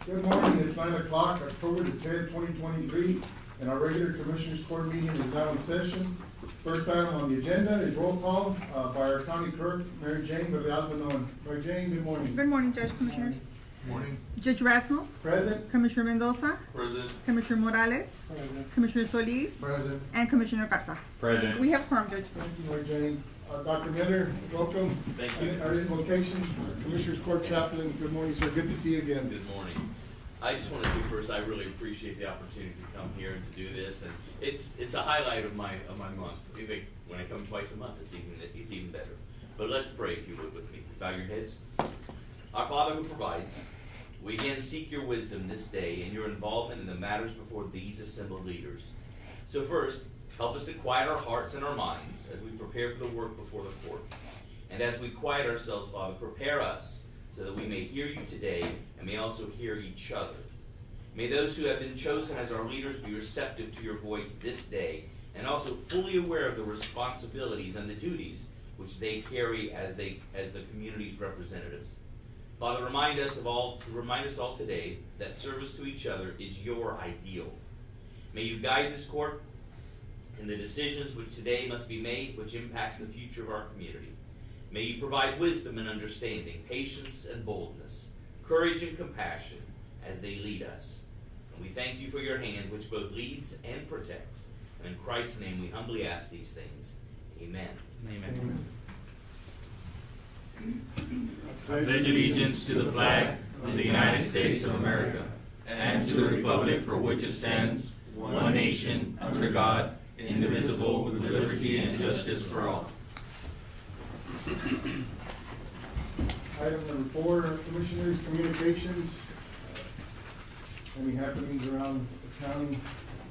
Good morning, it's 9 o'clock, October the 10th, 2023, and our regular Commissioners Court meeting is now in session. First item on the agenda is roll call by our County Clerk, Mary Jane Berlealmanon. Mary Jane, good morning. Good morning, Judge, Commissioners. Morning. Judge Rasmus. Present. Commissioner Mendoza. Present. Commissioner Morales. Present. Commissioner Solis. Present. And Commissioner Garza. Present. We have quorum, Judge. Thank you, Mary Jane. Dr. Miller, welcome. Thank you. Our invocation, Commissioners Court Chaplain, good morning, sir. Good to see you again. Good morning. I just want to say first, I really appreciate the opportunity to come here and to do this, and it's a highlight of my month. Even when I come twice a month, it's even better. But let's pray, if you would, with me. Bow your heads. Our Father who provides, we again seek your wisdom this day and your involvement in the matters before these assembled leaders. So first, help us to quiet our hearts and our minds as we prepare for the work before the court. And as we quiet ourselves, Father, prepare us so that we may hear you today and may also hear each other. May those who have been chosen as our leaders be receptive to your voice this day and also fully aware of the responsibilities and the duties which they carry as the community's representatives. Father, remind us all today that service to each other is your ideal. May you guide this court in the decisions which today must be made, which impacts the future of our community. May you provide wisdom and understanding, patience and boldness, courage and compassion as they lead us. And we thank you for your hand, which both leads and protects. And in Christ's name we humbly ask these things. Amen. Amen. I pledge allegiance to the flag of the United States of America and to the republic for which it stands, one nation, under God, indivisible, with liberty and justice for all. Item number 4, Commissioners, communications. Any happenings around the county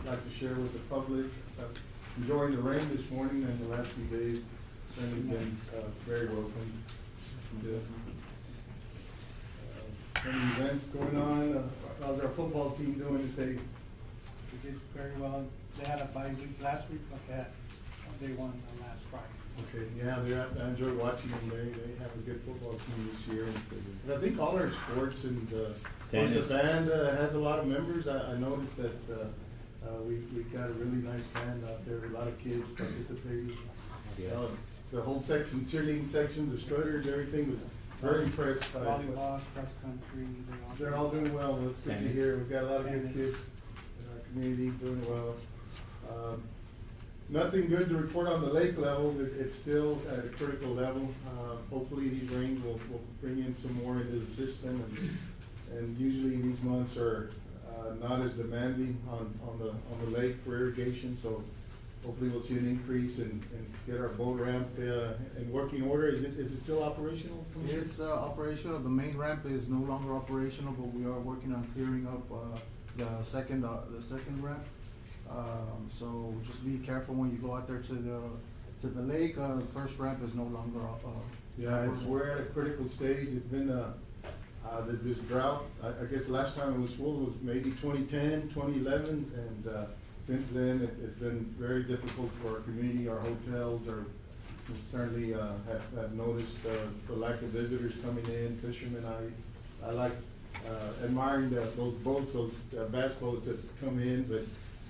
I'd like to share with the public. Enjoying the rain this morning and the last few days. It's been very welcome. Any events going on? How's our football team doing today? They did very well. They had a bye week last week, but they won last Friday. Okay, yeah, I enjoy watching them. They have a good football team this year. And I think all our sports and the band has a lot of members. I noticed that we got a really nice band out there. A lot of kids participating. The whole section, cheerleading section, the strutters, everything was very impressed by it. Volleyball, cross country, They're all doing well. It's good to hear. We've got a lot of good kids in our community doing well. Nothing good to report on the lake level. It's still at a critical level. Hopefully these rains will bring in some more into the system, and usually these months are not as demanding on the lake for irrigation. So hopefully we'll see an increase and get our boat ramp in working order. Is it still operational? It's operational. The main ramp is no longer operational, but we are working on clearing up the second ramp. So just be careful when you go out there to the lake. The first ramp is no longer. Yeah, we're at a critical stage. It's been this drought. I guess last time it was full was maybe 2010, 2011, and since then it's been very difficult for our community. Our hotels certainly have noticed the lack of visitors coming in. Fishermen, I like admiring those boats, those bass boats that come in, but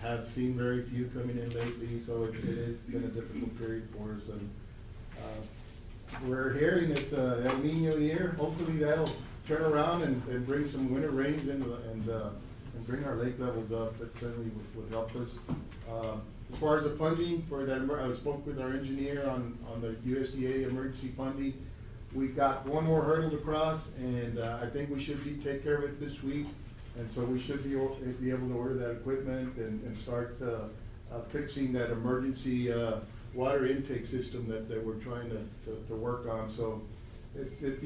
have seen very few coming in lately, so it has been a difficult period for us. And we're hearing it's El Nino year. Hopefully that'll turn around and bring some winter rains in and bring our lake levels up. That certainly would help us. As far as the funding for that, I spoke with our engineer on the USDA emergency funding. We've got one more hurdle to cross, and I think we should take care of it this week. And so we should be able to order that equipment and start fixing that emergency water intake system that we're trying to work on. So there's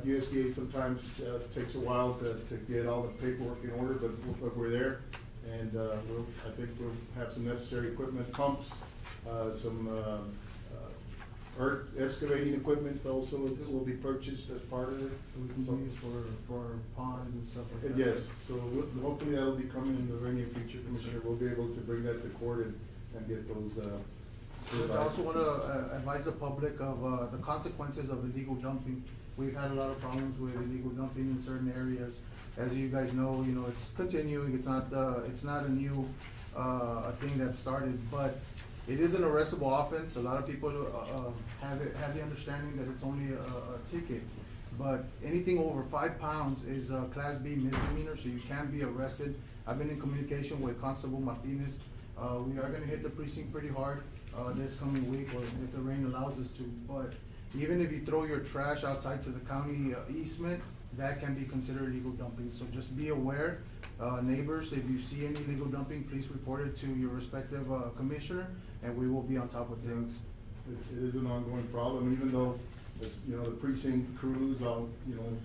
USDA sometimes takes a while to get all the paperwork in order, but we're there, and I think we'll have some necessary equipment, pumps, some earth excavating equipment also will be purchased as part of it. So we can use for ponds and stuff like that. Yes, so hopefully that'll be coming in the very near future, Commissioner. We'll be able to bring that to court and get those. I also want to advise the public of the consequences of illegal dumping. We've had a lot of problems with illegal dumping in certain areas, As you guys know, it's continuing, it's not a new, thing that started, but it is an arrestable offense. A lot of people, have the understanding that it's only a ticket. But anything over 5 pounds is a Class B misdemeanor, so you can be arrested. I've been in communication with Constable Martinez. We are gonna hit the precinct pretty hard, this coming week, or if the rain allows us to. But even if you throw your trash outside to the county easement, that can be considered illegal dumping. So just be aware, neighbors, if you see any illegal dumping, please report it to your respective, commissioner, and we will be on top of things. It is an ongoing problem, even though, the precinct crews all, doing,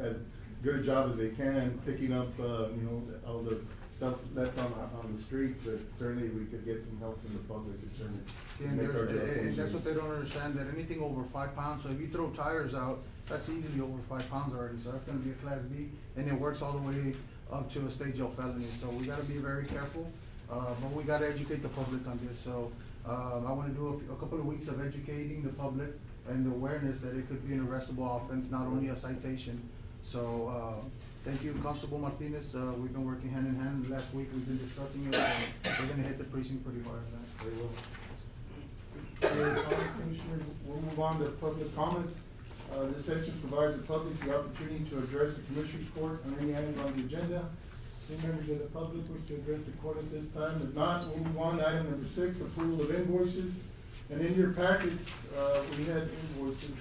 as good a job as they can, picking up, all the stuff left on the street, but certainly we could get some help from the public, and certainly See, and make our job and that's easier. what they don't understand, that anything over 5 pounds, so if you throw tires out, that's easily over 5 pounds already, so that's gonna be a Class B, and it works all the way up to a state jail felony, so we gotta be very careful, but we gotta educate the public on this, so, I wanna do a couple of weeks of educating the public and the awareness that it could be an arrestable offense, not only a citation. So, thank you, Constable Martinez, we've been working hand in hand, last week we've been discussing it, and we're gonna hit the precinct pretty hard on that. Very well. Okay, Commissioners, we'll move on to public comment. This section provides the public the opportunity to address the Commissioners Court on any item on the agenda. Any members of the public wish to address the court at this time? If not, we'll move on to item number 6, approval of invoices. And in your packets, we had invoices.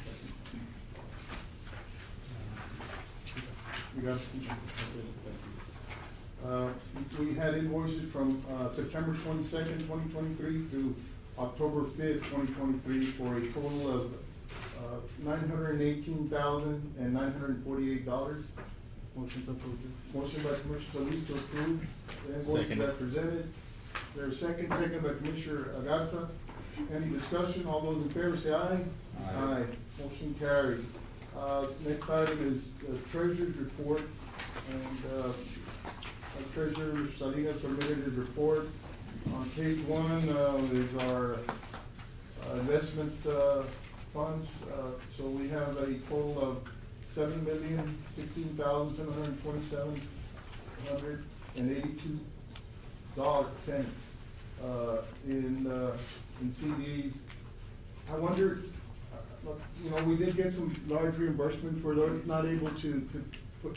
You got it? We had invoices from September 22nd, 2023 through October 5th, 2023 for a total of $918,948. Motion to approve. Motion by Commissioner Solis to approve the invoices Second. as presented. There's second by Commissioner Garza. Any discussion? All those in favor say aye. Aye. Motion carried. Next item is the treasurer's report, and, our treasurer Salinas submitted his report. On page 1, is our, investment, funds. So we have a total of $7,016,727.82 in CDs. I wonder, we did get some large reimbursement for those not able to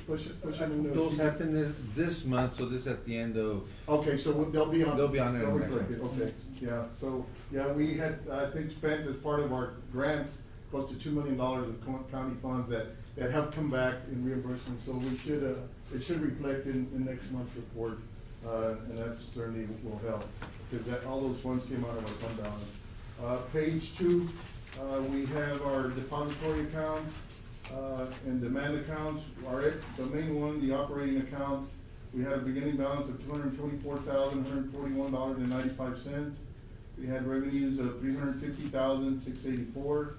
push them in the. Those happen this month, so this at the end of, Okay, so they'll be on. They'll be on it they'll next reflect it. month. Okay, yeah, so, yeah, we had, I think, spent as part of our grants, close to $2 million of county funds that have come back in reimbursement, so we should, it should reflect in next month's report, and that certainly will help, because all those funds came out of our fund balance. Page 2, we have our depository accounts, and demand accounts. The main one, the operating account, we had a beginning balance of $224,141.95. We had revenues of $350,684,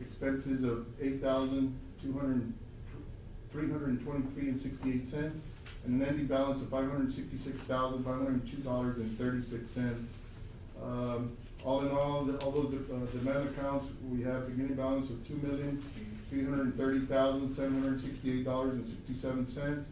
expenses of $8,323.68, and an ending balance of $566,502.36. All in all, all those demand accounts, we have beginning balance of $2,330,768.67,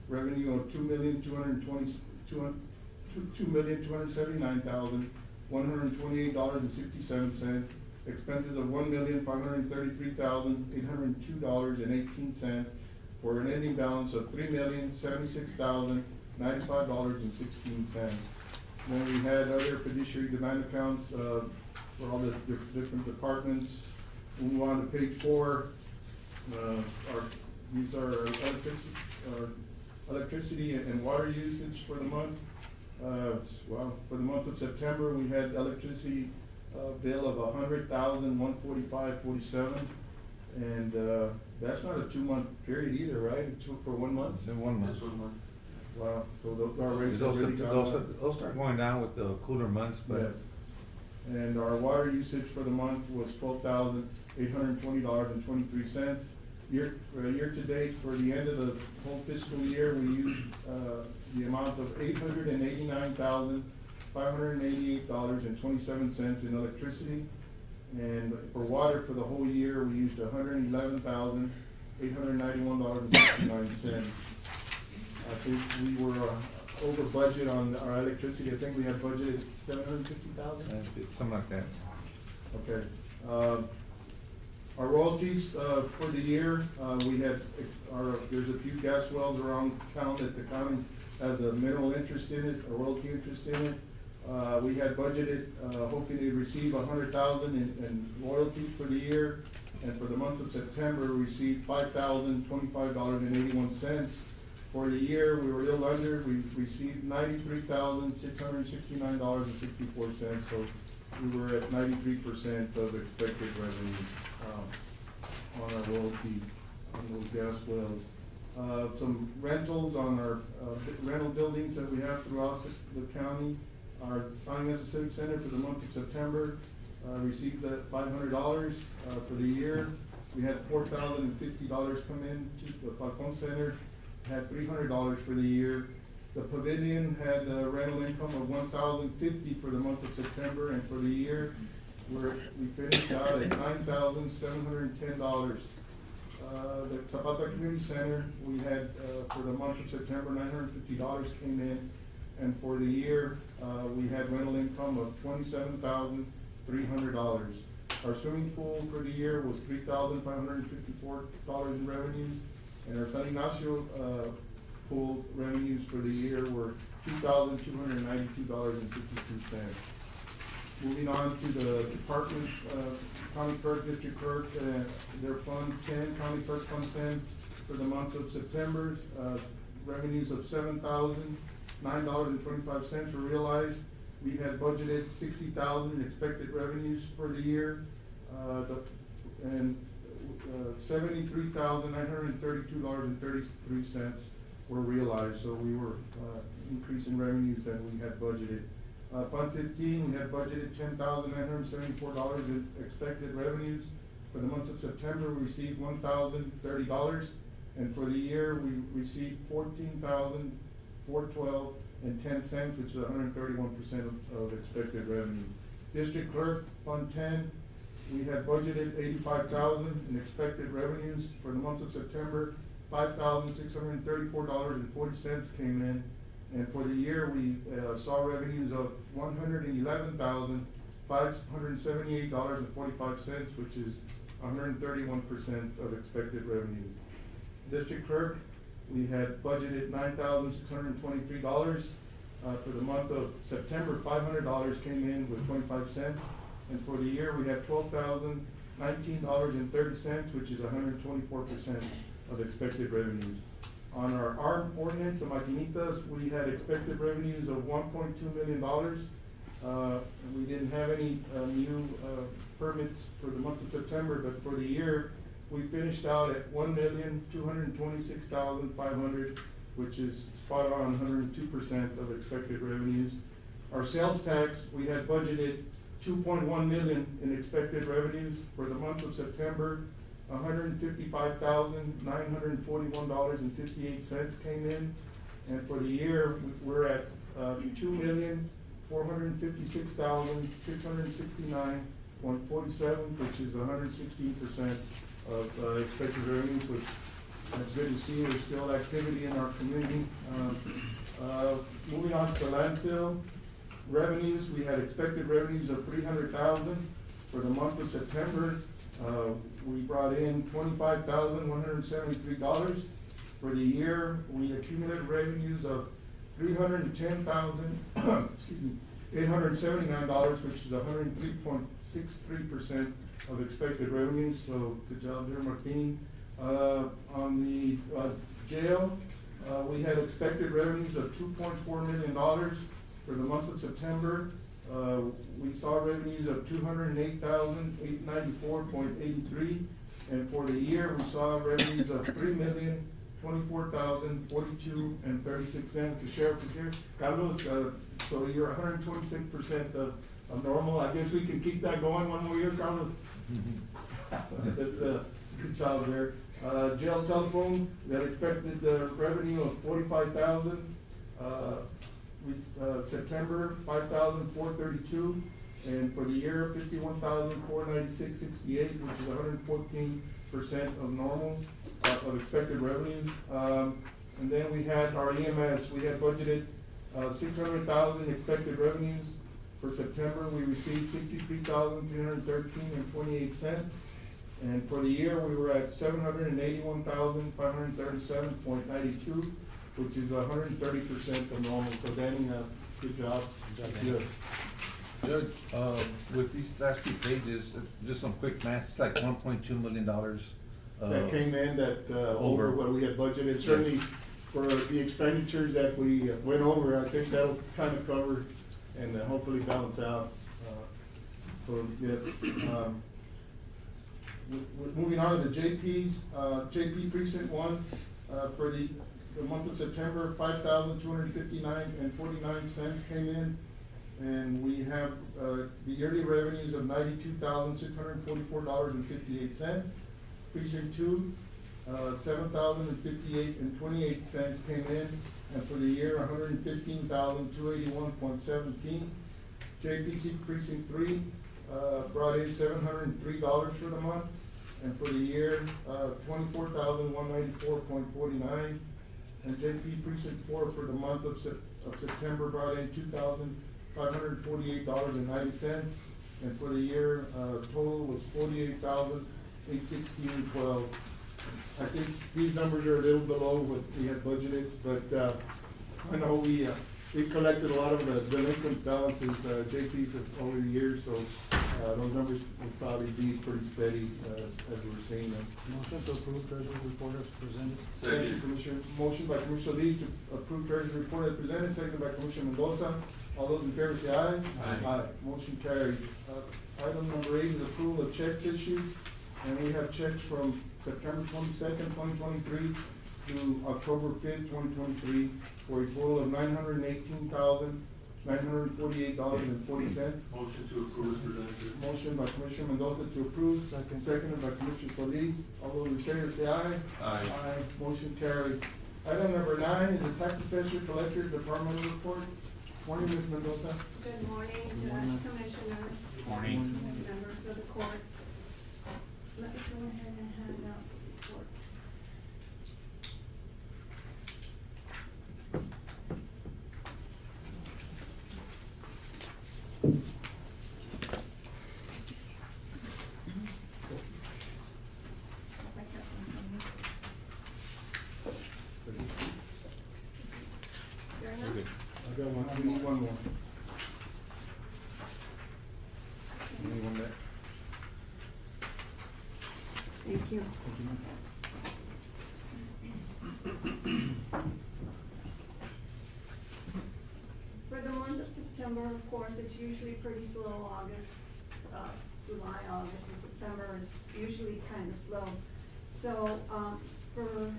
revenue of $2,279,128.67, expenses of $1,533,802.18, for an ending balance of $3,076,095.16. Then we had other fiduciary demand accounts for all the different departments. We'll move on to page 4. These are electricity and water usage for the month. For the month of September, we had electricity bill of $100,145.47, and that's not a 2-month period either, right? It's for 1 month. in 1 month. Just 1 month. Wow, so our rates have really gone up. Those start going down with the cooler months, but. Yes. And our water usage for the month was $12,820.23. Year to date, for the end of the whole fiscal year, we used the amount of $889,588.27 in electricity. And for water for the whole year, we used $111,909.94 $891.69. I think we were over budget on our electricity. I think we had budgeted $750,000. Something like that. Okay. Our royalties for the year, we had, there's a few gas wells around town that the county has a mineral interest in it, a royalty interest in it. We had budgeted, hoping to receive $100,000 in royalties for the year. And for the month of September, we received $5,025.81. For the year, we were a little under. We received $93,669.64. So we were at 93% of expected revenues on our royalties on those gas wells. Some rentals on our rental buildings that we have throughout the county. Our Sign as a Civic Center for the month of September received that $500 for the year. We had $4,050 come in to the Falcon Center, had $300 for the year. The Pavilion had a rental income of $1,050 for the month of September, and for the year, we finished out at $9,710. The Zapata Community Center, we had, for the month of September, $950 came in, and for the year, we had rental income of $27,300. Our swimming pool for the year was $3,554 in revenues, and our San Ignacio pool revenues for the year were $2,292.52. Moving on to the department, county clerk, district clerk, their fund 10, county clerk fund 10 for the month of September, revenues of $7,009.25 were realized. We had budgeted $60,000 in expected revenues for the year, and $73,932.33 were realized. So we were increasing revenues than we had budgeted. Fund 15, we had budgeted $10,974 in expected revenues. For the month of September, we received $1,030, and for the year, we received $14,412.10, which is 131% of expected revenue. District clerk, Fund 10, we had budgeted $85,000 in expected revenues. For the month of September, $5,634.40 came in. And for the year, we saw revenues of $111,578.45, which is 131% of expected revenue. District clerk, we had budgeted $9,623. For the month of September, $500 came in with 25 cents. And for the year, we had $12,019.30, which is 124% of expected revenues. On our ARM ordinance, the Maquinitas, we had expected revenues of $1.2 million. We didn't have any new permits for the month of September, but for the year, we finished out at $1,226,500, which is spot on 102% of expected revenues. Our sales tax, we had budgeted $2.1 million in expected revenues. For the month of September, $155,941.58 came in, and for the year, we're at $2,456,669.47, which is 116% of expected revenues, which that's good to see. There's still activity in our community. Moving on to the landfill revenues, we had expected revenues of $300,000 for the month of September. We brought in $25,173. For the year, we accumulated revenues of $879, which is 103.63% of expected revenues. So good job there, Martin. On the jail, we had expected revenues of $2.4 million. For the month of September, we saw revenues of $208,894.83, and for the year, we saw revenues of $3,024,042.36. The sheriff is here. Carlos, so you're 126% of normal. I guess we can keep that going one more year, Carlos. That's a good job there. Jail telephone, we had expected revenue of $45,000. September, $5,432, and for the year, $51,496.68, which is 114% of normal. of expected revenues. And then we had our EMS, we had budgeted, 600,000 expected revenues. For September, we received 63,313.28. And for the year, we were at 781,537.92, which is 130% of normal. So Danny, good job. Good. Judge, with these last few pages, just some quick math, it's like $1.2 million. That came in that, over what we had budgeted. Certainly for the expenditures that we went over, I think that'll kind of cover and hopefully balance out. So, yes. Moving on to the JPs, JP Precinct 1, for the month of September, 5,259.49 came in. And we have, the yearly revenues of $92,644.58. Precinct 2, 7,058.28 came in, and for the year, 115,281.17. JPC Precinct 3, brought in $703 for the month, and for the year, 24,194.49. And JP Precinct 4 for the month of September brought in $2,548.90, and for the year, total was $48,816.12. I think these numbers are a little below what we had budgeted, but, I know we collected a lot of the delinquent balances, JPs over the years, so, those numbers will probably be pretty steady, as we're seeing them. Motion to approve treasurer's report as presented. Thank you, Commissioner. Motion by Commissioner Lee to approve treasurer's report as presented, second by Commissioner Mendoza. All those in favor say aye. Aye. Motion carries. Item number 8 is approval of checks issued, and we have checks from September 22nd, 2023 to October 5th, 2023 for a total of $918,948.40. Motion to approve is presented. Motion by Commissioner Mendoza to approve. Seconded by Commissioner Solis. All those in favor say aye. Aye. Motion carries. Item number 9 is the tax assessor collector departmental report. Morning, Ms. Mendoza. Good morning, Judge, Commissioners. Morning. Members of the court. Let me go ahead and hand out the reports. Fair enough? I got one, we need one more. Anyone there? Thank you. For the month of September, of course, it's usually pretty slow. August, July, August, and September is usually kind of slow. So, for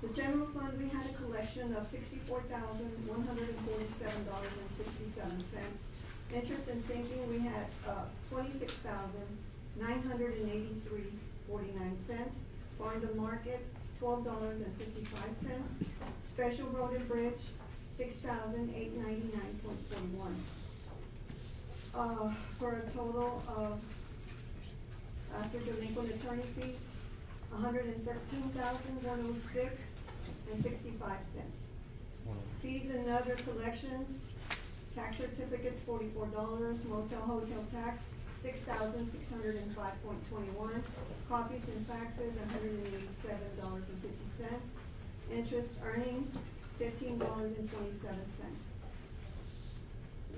the general fund, we had a collection of $64,147.67. Interest and sinking, we had, $26,983.49. Farm to market, $12.55. Special road and bridge, $6,899.41. For a total of, after delinquent attorney fees, $113,106.65. Fees and other collections, tax certificates, $44, motel hotel tax, $6,605.21, copies and faxes, $187.50, interest earnings, $15.27.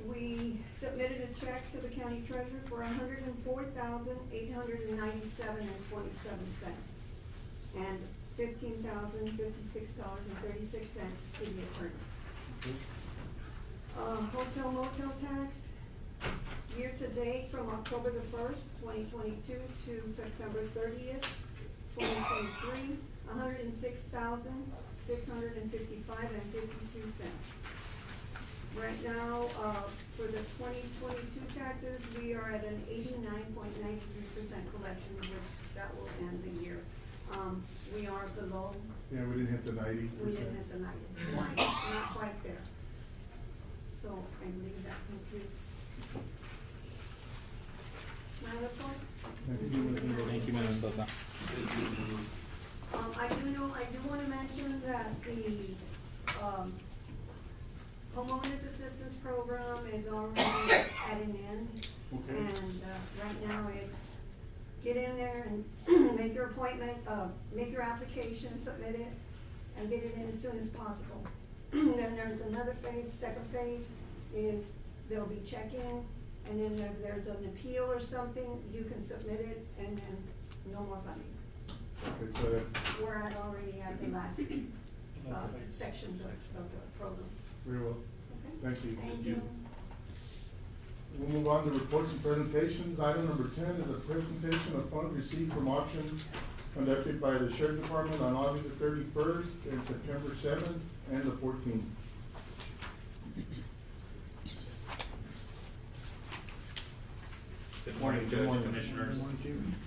We submitted a check to the county treasurer for $104,897.27, and $15,056.36 to the attorneys. Hotel motel tax, year to date from October the 1st, 2022 to September 30th, 2023, $106,655.52. Right now, for the 2022 taxes, we are at an 89.93% collection, which that will end the year. We are below. Yeah, we didn't hit the 90%. We didn't hit the 90, not quite there. So I believe that concludes my report. Thank you, Ms. Mendoza. Thank you, Ms. Mendoza. I do wanna mention that the, homeowners assistance program is already at an end. Okay. And, right now it's get in there and make your appointment, make your application, submit it, and get it in as soon as possible. Then there's another phase, second phase is they'll be checking, and then if there's an appeal or something, you can submit it, and then no more funding. Okay, so that's We're already at the last, Last phase. sections of the program. very well. Okay? Thank you. Thank you. We'll move on to reports and presentations. Item number 10 is a presentation of funds received from auctions conducted by the Sheriff Department on August the 31st and September 7th and the 14th. Good morning, Good Judge, morning. Commissioners.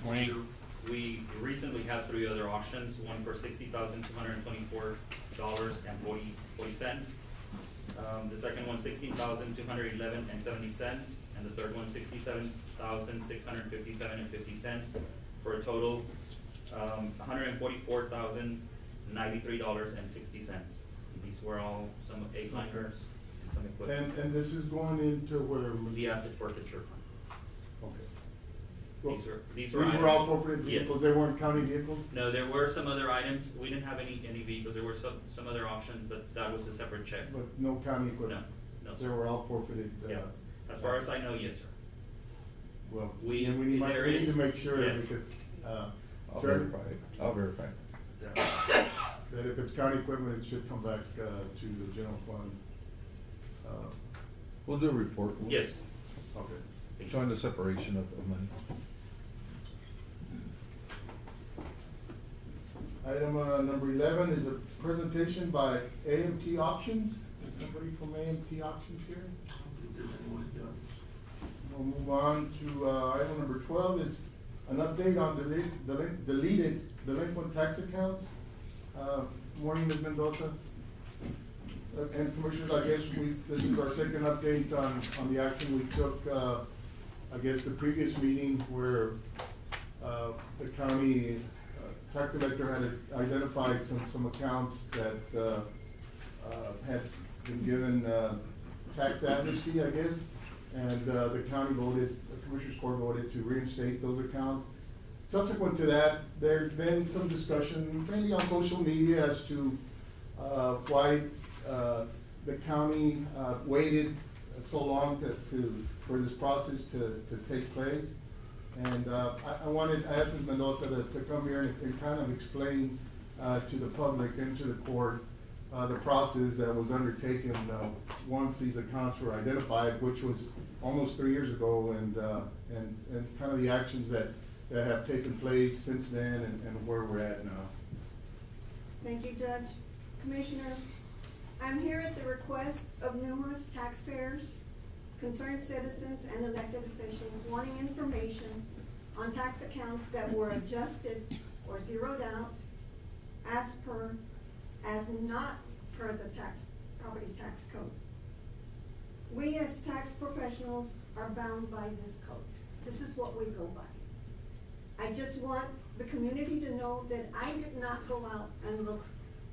Morning. We recently had 3 other auctions, one for $60,224.40. The second one, $16,211.70, and the third one, $67,657.50, for a total, $144,093.60. These were all some eight-liners and some equipment. And this is going into where? The asset forfeiture fund. Okay. Well, These These were were all items- forfeited Yes. vehicles, they weren't county vehicles? No, there were some other items. We didn't have any vehicles. There were some other auctions, but that was a separate check. But no county equipment? No, They sir. were all forfeited? Yeah. As far as I know, yes, sir. Well, We- and we there need to is- make sure yes. because, I'll sir? verify it. I'll verify it. That if it's county equipment, it should come back, to the general fund. We'll do a report. We'll- Yes. Okay. Showing the separation of money. Item, number 11 is a presentation by AMT Auctions. Is somebody from AMT Auctions here? We'll move on to, item number 12 is an update on deleted delinquent tax accounts. Morning, Ms. Mendoza. And Commissioners, I guess this is our second update on the action we took, I guess the previous meeting where, the county tax collector had identified some accounts that, had been given, tax amnesty, I guess. And, the county voted, the Commissioners Court voted to reinstate those accounts. Subsequent to that, there's been some discussion, mainly on social media, as to, why, the county, waited so long for this process to take place. And, I asked Ms. Mendoza to come here and kind of explain, to the public and to the court, the process that was undertaken, once these accounts were identified, which was almost 3 years ago, and kind of the actions that have taken place since then and where we're at now. Thank you, Judge. Commissioners, I'm here at the request of numerous taxpayers, concerned citizens, and elected officials wanting information on tax accounts that were adjusted or zeroed out as not per the property tax code. We as tax professionals are bound by this code. This is what we go by. I just want the community to know that I did not go out and look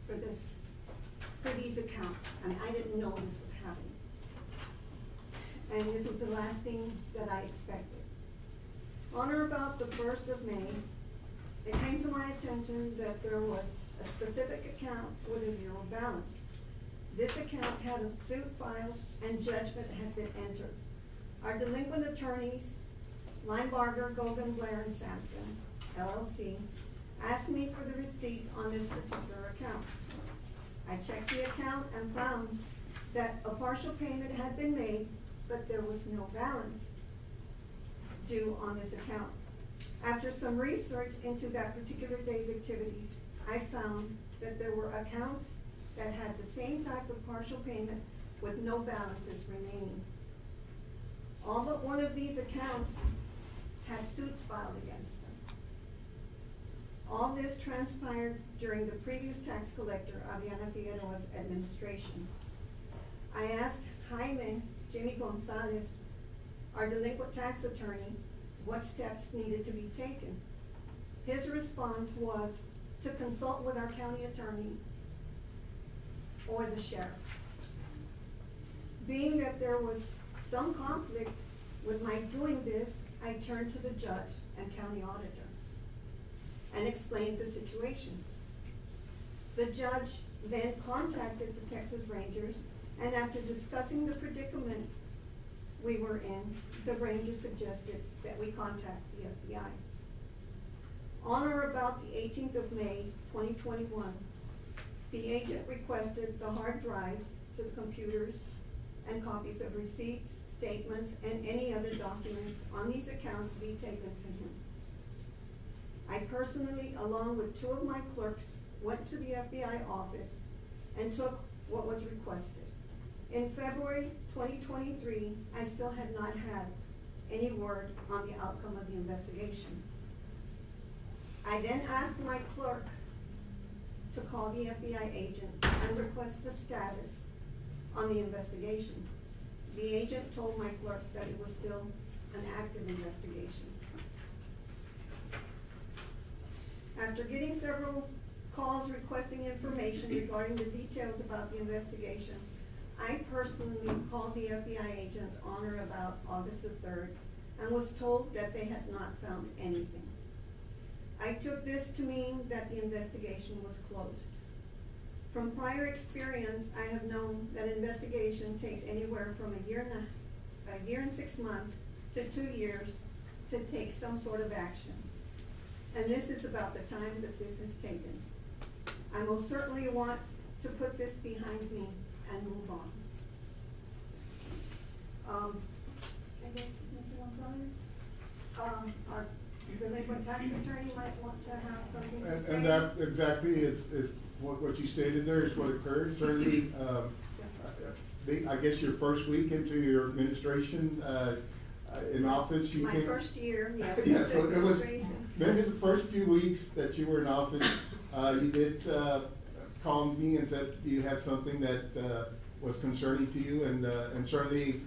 for these accounts. I mean, I didn't know this was happening. And this was the last thing that I expected. On or about the 1st of May, it came to my attention that there was a specific account with a zero balance. This account had a suit filed and judgment had been entered. Our delinquent attorneys, Linebarger, Gogan, Blair, and Sampson, LLC, asked me for the receipts on this particular account. I checked the account and found that a partial payment had been made, but there was no balance due on this account. After some research into that particular day's activities, I found that there were accounts that had the same type of partial payment with no balances remaining. All but one of these accounts had suits filed against them. All this transpired during the previous tax collector, Adriana Figueroa's administration. I asked Jimmy Gonzalez, our delinquent tax attorney, what steps needed to be taken. His response was to consult with our county attorney or the sheriff. Being that there was some conflict with my doing this, I turned to the judge and county auditor and explained the situation. The judge then contacted the Texas Rangers, and after discussing the predicament we were in, the Rangers suggested that we contact the FBI. On or about the 18th of May, 2021, the agent requested the hard drives to the computers and copies of receipts, statements, and any other documents on these accounts be taken to him. I personally, along with 2 of my clerks, went to the FBI office and took what was requested. In February 2023, I still had not had any word on the outcome of the investigation. I then asked my clerk to call the FBI agent and request the status on the investigation. The agent told my clerk that it was still an active investigation. After getting several calls requesting information regarding the details about the investigation, I personally called the FBI agent on or about August the 3rd and was told that they had not found anything. I took this to mean that the investigation was closed. From prior experience, I have known that an investigation takes anywhere from a year and 6 months to 2 years to take some sort of action. And this is about the time that this has taken. I most certainly want to put this behind me and move on. I guess, Mr. Gonzalez, our delinquent tax attorney might want to have something to say. And that exactly is what you stated there is what occurred. Certainly, I guess your first week into your administration in office, you My came. first year, yes. Yeah, so it was administration. maybe the first few weeks that you were in office, you did call me and said you had something that was concerning to you, and certainly,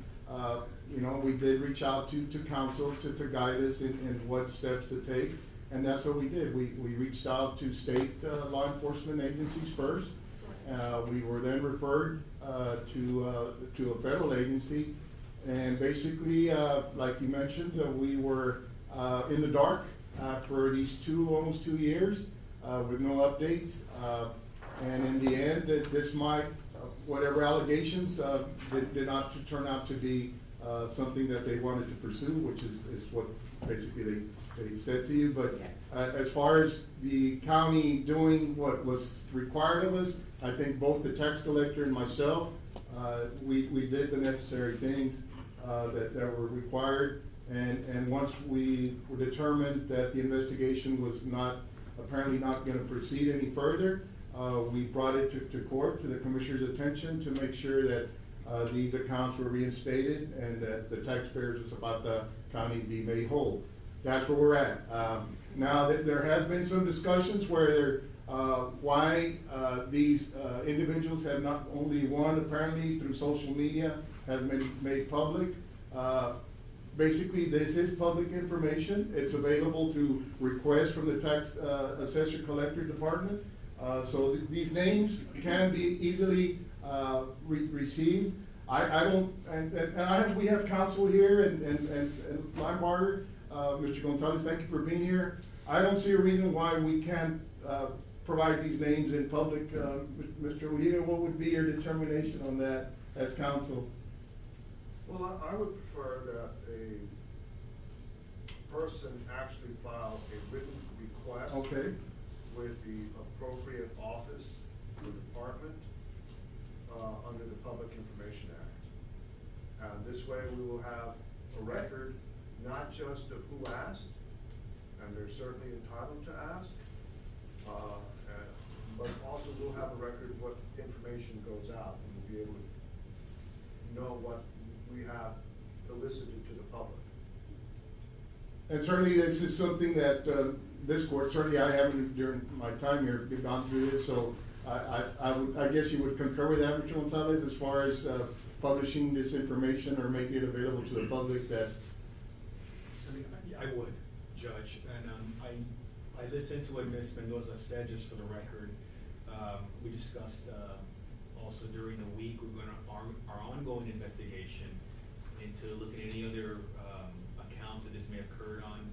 you know, we did reach out to counsel to guide us in what steps to take, and that's what we did. We reached out to state law enforcement agencies first. We were then referred to a federal agency, and basically, like you mentioned, we were in the dark for these almost 2 years with no updates. And in the end, this might, whatever allegations did not turn out to be something that they wanted to pursue, which is what basically they said to you. But Yes. as far as the county doing what was required of us, I think both the tax collector and myself, we did the necessary things that were required. And once we were determined that the investigation was apparently not going to proceed any further, we brought it to court, to the commissioner's attention, to make sure that these accounts were reinstated and that the taxpayers of Zapata County be made whole. That's where we're at. Now, there has been some discussions where why these individuals have not only one, apparently through social media, has been made public. Basically, this is public information. It's available to request from the tax assessor collector department. So these names can be easily received. I don't, and we have counsel here and Limewater, Mr. Gonzalez, thank you for being here. I don't see a reason why we can't provide these names in public. Mr. Uribe, what would be your determination on that as counsel? Well, I would prefer that a person actually file a written request. Okay. With the appropriate office or department under the Public Information Act. And this way we will have a record not just of who asked, and they're certainly entitled to ask, but also we'll have a record of what information goes out, and we'll be able to know what we have elicited to the public. And certainly this is something that this court, certainly I haven't during my time here gone through this, so I guess you would concur with that, Mr. Gonzalez, as far as publishing this information or making it available to the public that. I would, Judge, and I listened to what Ms. Mendoza said, just for the record. We discussed, also during the week, we're gonna, our ongoing investigation into looking at any other, accounts that this may have occurred on,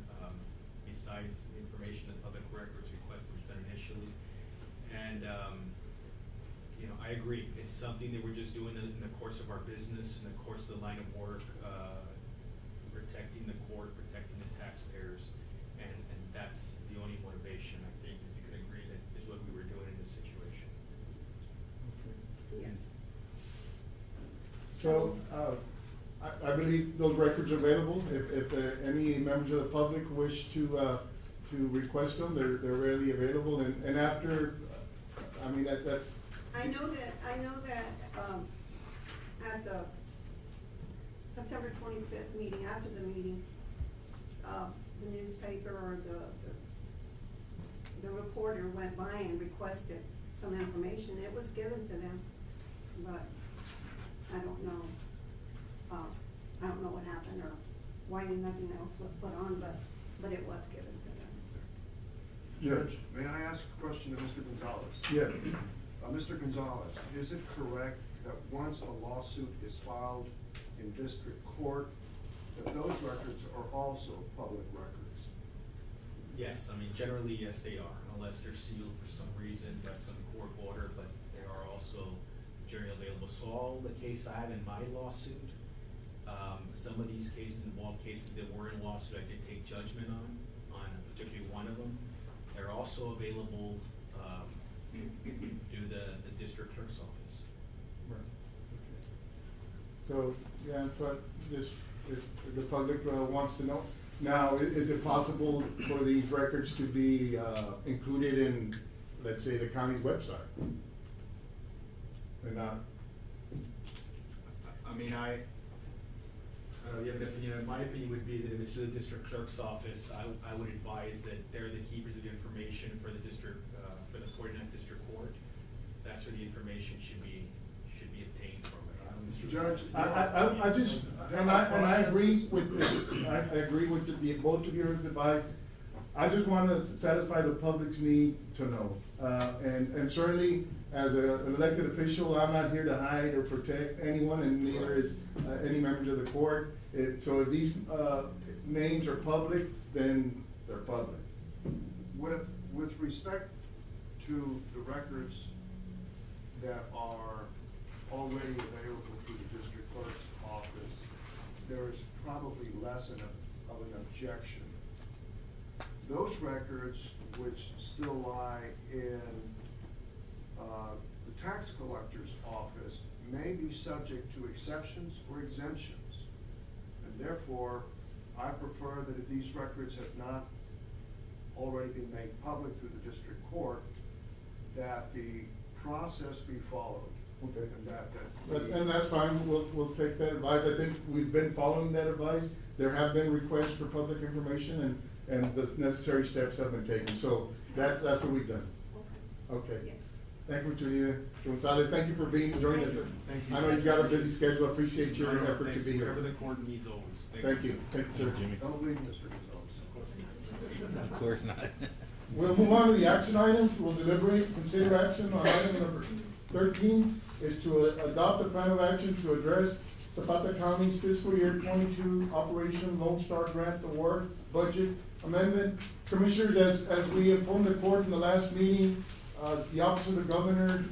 besides the information that public records request was done initially. And, you know, I agree, it's something that we're just doing in the course of our business, in the course of the line of work, protecting the court, protecting the taxpayers, and that's the only motivation, I think, if you could agree, that is what we were doing in this situation. Yes. So, I believe those records are available. If any members of the public wish to request them, they're readily available. And after, I mean, that's. I know that, at the September 25th meeting, after the meeting, the newspaper or the reporter went by and requested some information. It was given to them, but I don't know what happened or why nothing else was put on, but it was given to them. Judge, may I ask a question to Mr. Gonzalez? Yeah. Mr. Gonzalez, is it correct that once a lawsuit is filed in district court, that those records are also public records? Yes, I mean, generally, yes, they are, unless they're sealed for some reason, that's some court order, but they are also generally available. So all the cases I have in my lawsuit, some of these cases involve cases that were in lawsuit I did take judgment on particularly one of them. They're also available through the district clerk's office. Right. So, yeah, but this, if the public wants to know, now, is it possible for these records to be included in, let's say, the county's website? Or not? I mean, I don't know, you have an opinion. My opinion would be that if it's through the district clerk's office, I would advise that they're the keepers of the information for the district, for the 49th District Court. That's where the information should be obtained from. Judge, I just, and I agree with the both of your advice. I just want to satisfy the public's need to know. And certainly, as an elected official, I'm not here to hide or protect anyone, and neither is any members of the court. So if these names are public, then they're public. With respect to the records that are already available through the district clerk's office, there is probably less of an objection. Those records which still lie in the tax collector's office may be subject to exceptions or exemptions. And therefore, I prefer that if these records have not already been made public through the district court, that the process be followed. Okay. And And that's fine, we'll take that advice. I think we've been following that advice. There have been requests for public information, and the necessary steps have been taken. So that's what we've done. Okay. Yes. Thank you, Mr. Gonzalez. Thank you for joining us. Thank you. I know you've got a busy schedule. I appreciate your effort to be here. Whatever the court needs always. Thank you. Thank you, sir. don't leave Mr. Gonzalez. Of course not. We'll move on to the action items. We'll deliberate, consider action on item number 13 is to adopt a plan of action to address Zapata County's fiscal year 22 Operation Lone Star Grant Award Budget Amendment. Commissioners, as we informed the court in the last meeting, the Office of the Governor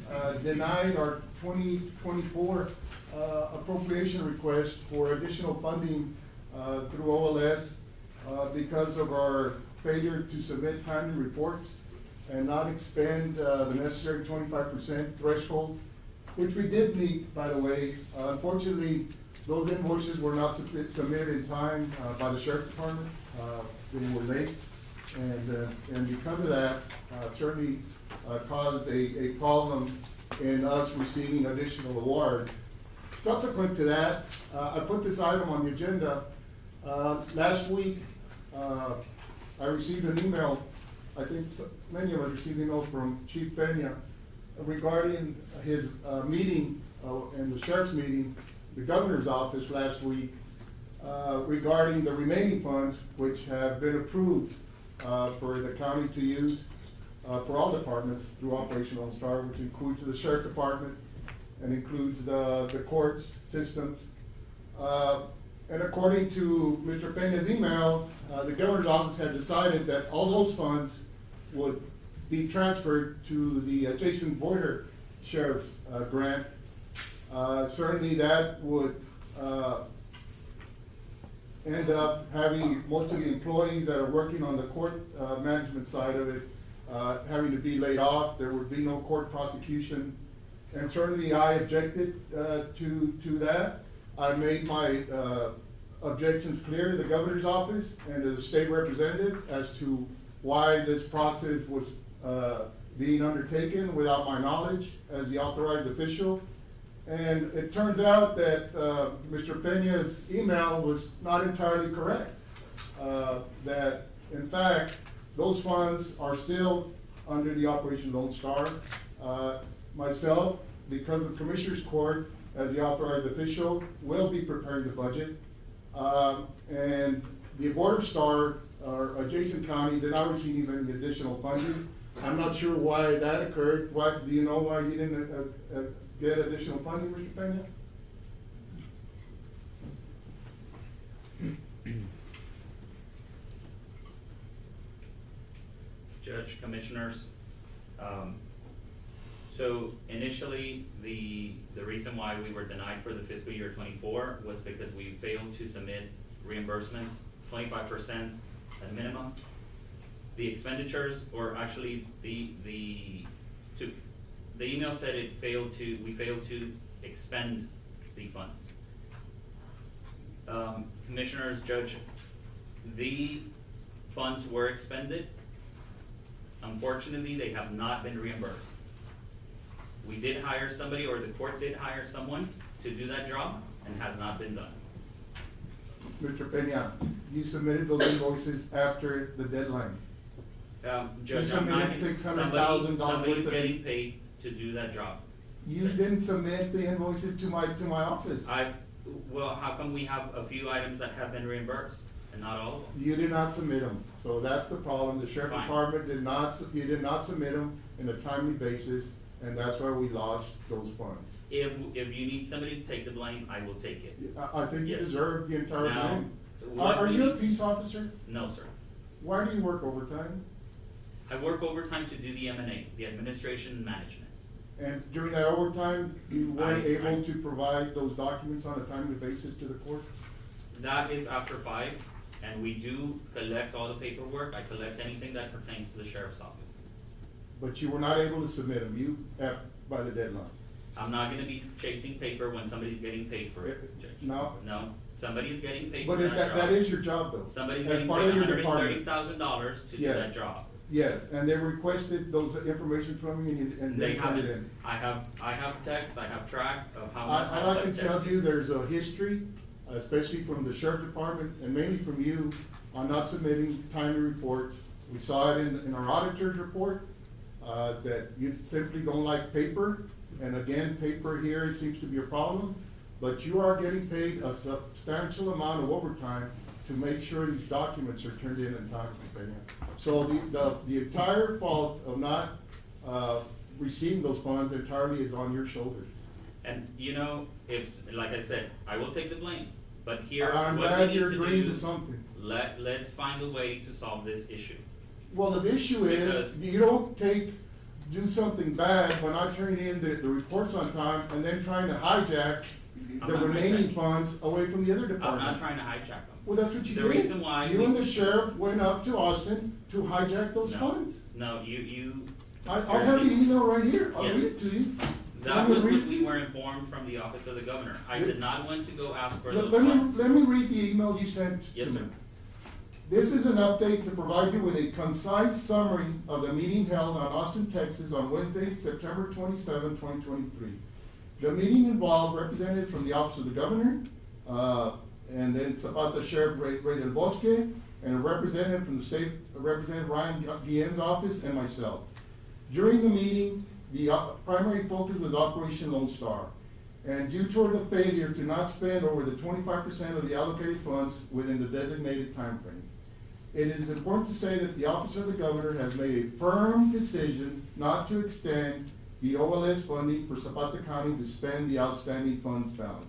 denied our 2024 appropriation request for additional funding through OLS because of our failure to submit timely reports and not expend the necessary 25% threshold, which we did meet, by the way. Unfortunately, those invoices were not submitted in time by the Sheriff's Department. They were late, and because of that, certainly caused a problem in us receiving additional awards. Subsequent to that, I put this item on the agenda. Last week, I received an email, I think many of us received an email from Chief Peña regarding his meeting, in the sheriff's meeting, the governor's office last week, regarding the remaining funds which have been approved for the county to use for all departments through Operation Lone Star, which includes the sheriff department and includes the courts systems. And according to Mr. Pena's email, the governor's office had decided that all those funds would be transferred to the Jason Boyer Sheriff's grant. Certainly that would end up having most of the employees that are working on the court management side of it having to be laid off. There would be no court prosecution. And certainly I objected to that. I made my objections clear to the governor's office and to the state representative as to why this process was being undertaken without my knowledge as the authorized official. And it turns out that Mr. Pena's email was not entirely correct. That in fact, those funds are still under the Operation Lone Star. Myself, because of the Commissioner's Court, as the authorized official, will be preparing the budget. And the Border Star, or adjacent county, did not receive any additional funding. I'm not sure why that occurred. Why, do you know why you didn't get additional funding, Mr. Pena? Judge, Commissioners, so initially, the reason why we were denied for the fiscal year 24 was because we failed to submit reimbursements, 25% at minimum. The expenditures, or actually the email said we failed to expend the funds. Commissioners, Judge, the funds were expended. Unfortunately, they have not been reimbursed. We did hire somebody, or the court did hire someone to do that job, and has not been done. Mr. Pena, you submitted those invoices after the deadline. Judge, You submitted $600,000 somebody's worth of- getting paid to do that job. You didn't submit the invoices to my office. Well, how come we have a few items that have been reimbursed and not all of them? You did not submit them, so that's the problem. The sheriff Fine. department you did not submit them in a timely basis, and that's why we lost those funds. If you need somebody to take the blame, I will take it. I think you Yes. deserve the entire Now, blame. what Are we you a need- peace officer? No, sir. Why do you work overtime? I work overtime to do the M&A, the administration and management. And during that overtime, you weren't I- able to provide those documents on a timely basis to the court? That is after 5, and we do collect all the paperwork. I collect anything that pertains to the sheriff's office. But you were not able to submit them, by the deadline? I'm not gonna be chasing paper when somebody's getting paid for it, Judge. No. No, somebody's getting paid for But that job. that is your job, though. Somebody's As getting part paid of your department. $130,000 to do Yes. that job. Yes, and they requested those information from you and They they turned it haven't, in. I have text, I have track of how I'd many times like I've to tell texted. you, there's a history, especially from the sheriff department and mainly from you, on not submitting timely reports. We saw it in our auditor's report, that you simply don't like paper. And again, paper here seems to be a problem, but you are getting paid a substantial amount of overtime to make sure these documents are turned in time, Mr. Pena. So the entire fault of not receiving those funds entirely is on your shoulders. And you know, like I said, I will take the blame, but here, I'm what we glad need you're to agreeing do, to something. let's find a way to solve this issue. Well, the issue is, Because- you don't do something bad by not turning in the reports on time and then trying to hijack I'm the not remaining hijacking. funds away from the other I'm departments. not trying to hijack them. Well, that's what you The did. reason why You we- and the sheriff went up to Austin to hijack those No. funds. No, you. I'll have the email right here, I'll Yes. read it to you. That Want me was to read what it? we were informed from the office of the governor. I Yeah. did not want to go ask for Let those funds. let me read the email you sent to Yes, me. sir. This is an update to provide you with a concise summary of the meeting held on Austin, Texas on Wednesday, September 27, 2023. The meeting involved representatives from the Office of the Governor, and then Zapata Sheriff Ray del Bosque, and a representative from the state, Representative Ryan Guillen's office, and myself. During the meeting, the primary focus was Operation Lone Star. And due toward the failure to not spend over the 25% of the allocated funds within the designated timeframe. it is important to say that the Office of the Governor has made a firm decision not to extend the OLS funding for Zapata County to spend the outstanding funds balance.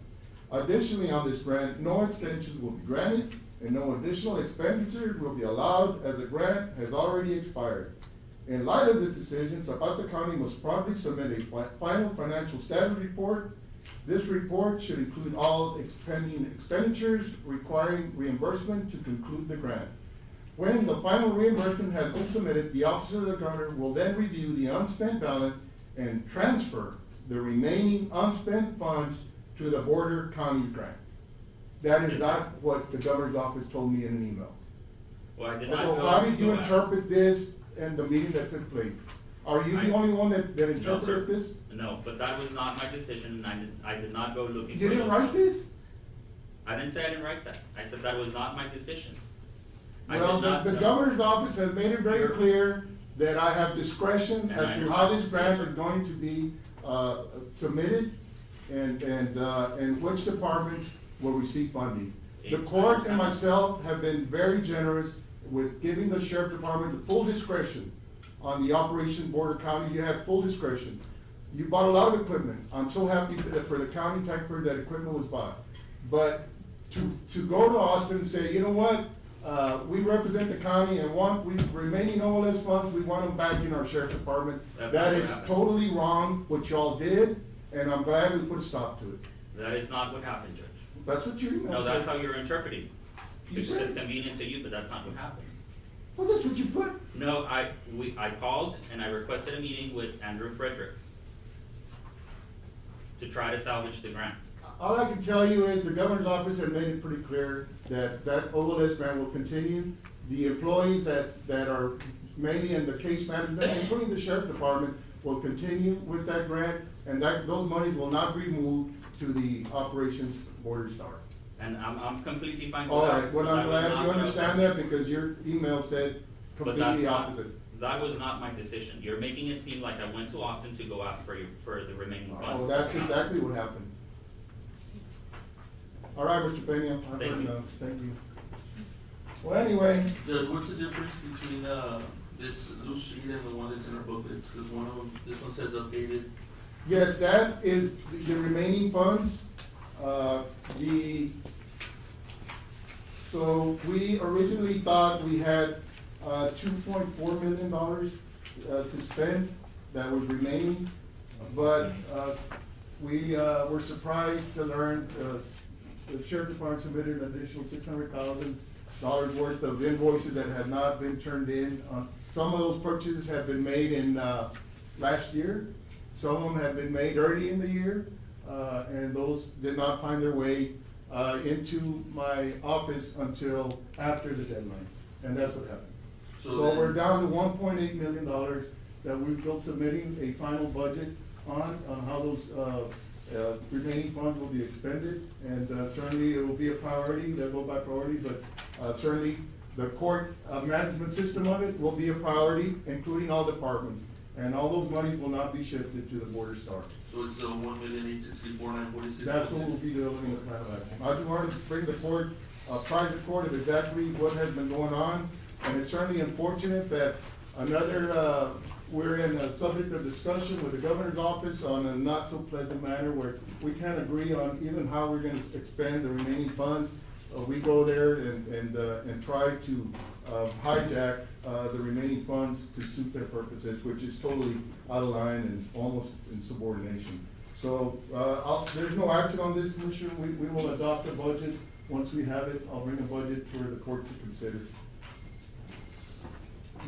Additionally, on this grant, no extensions will be granted and no additional expenditures will be allowed as the grant has already expired. In light of this decision, Zapata County must promptly submit a final financial status report. This report should include all pending expenditures requiring reimbursement to conclude the grant. When the final reimbursement has been submitted, the Office of the Governor will then review the unspent balance and transfer the remaining unspent funds to the border counties grant. That is not what the Governor's office told me in an email. Well, I did not Well, go. how did you go ask. interpret this and the meeting that took place? Are you the only one that No, interpreted sir. this? No, but that was not my decision, and I did not go looking for You didn't those write funds. this? I didn't say I didn't write that. I said that was not my decision. I Well, did not the know. Governor's office has made it very You're- clear that I have discretion And I as to how this understand. grant Yes, is sir. going to be, submitted and which departments will receive funding. The court and myself have been very generous with giving the sheriff department the full discretion on the operation border county. You have full discretion. You bought a lot of equipment. I'm so happy that for the county taxpayer that equipment was bought. But to go to Austin and say, you know what, we represent the county and we remaining OLS funds, we want them back in our sheriff department. That's That not what is happened. totally wrong, what y'all did, and I'm glad we put a stop to it. That is not what happened, Judge. That's what your email No, said. that's how you're interpreting. You Because said- it's convenient to you, but that's not what happened. Well, that's what you put. No, I called and I requested a meeting with Andrew Fredericks to try to salvage the grant. All I can tell you is the governor's office had made it pretty clear that OLS grant will continue. The employees that are mainly in the case management, including the sheriff department, will continue with that grant, and those monies will not be moved to the operations border star. And I'm completely fine with All that. right, well, but I'm that was glad not you what I was understand asking. that because your email said But completely that's the not, opposite. that was not my decision. You're making it seem like I went to Austin to go ask for the remaining Oh, funds. that's exactly what happened. All right, Mr. Peña, I've Thank heard you. enough, thank you. Well, anyway, Judge, what's the difference between, this loose sheet and the one that's in our booklets? Cause one of them, this one says updated. yes, that is the remaining funds. So we originally thought we had, $2.4 million, to spend that was remaining. But, we, were surprised to learn, the sheriff department submitted an additional $600,000 worth of invoices that had not been turned in. Some of those purchases had been made in, last year. Some of them had been made early in the year, and those did not find their way, into my office until after the deadline, and that's what happened. So then- we're down to $1.8 million that we're still submitting a final budget on how those, remaining funds will be expended, and certainly it will be a priority, they'll go by priority, but certainly the court management system of it will be a priority, including all departments, and all those monies will not be shifted to the border star. So it's 1,864,946. That's what we'll be doing in the plan of action. I just wanted to bring the court, apprise the court of exactly what has been going on, and it's certainly unfortunate that we're in a subject of discussion with the governor's office on a not so pleasant manner where we can't agree on even how we're gonna expend the remaining funds. We go there and try to hijack the remaining funds to suit their purposes, which is totally out of line and almost in subordination. So, there's no action on this, Commissioner. We will adopt a budget. Once we have it, I'll bring a budget for the court to consider.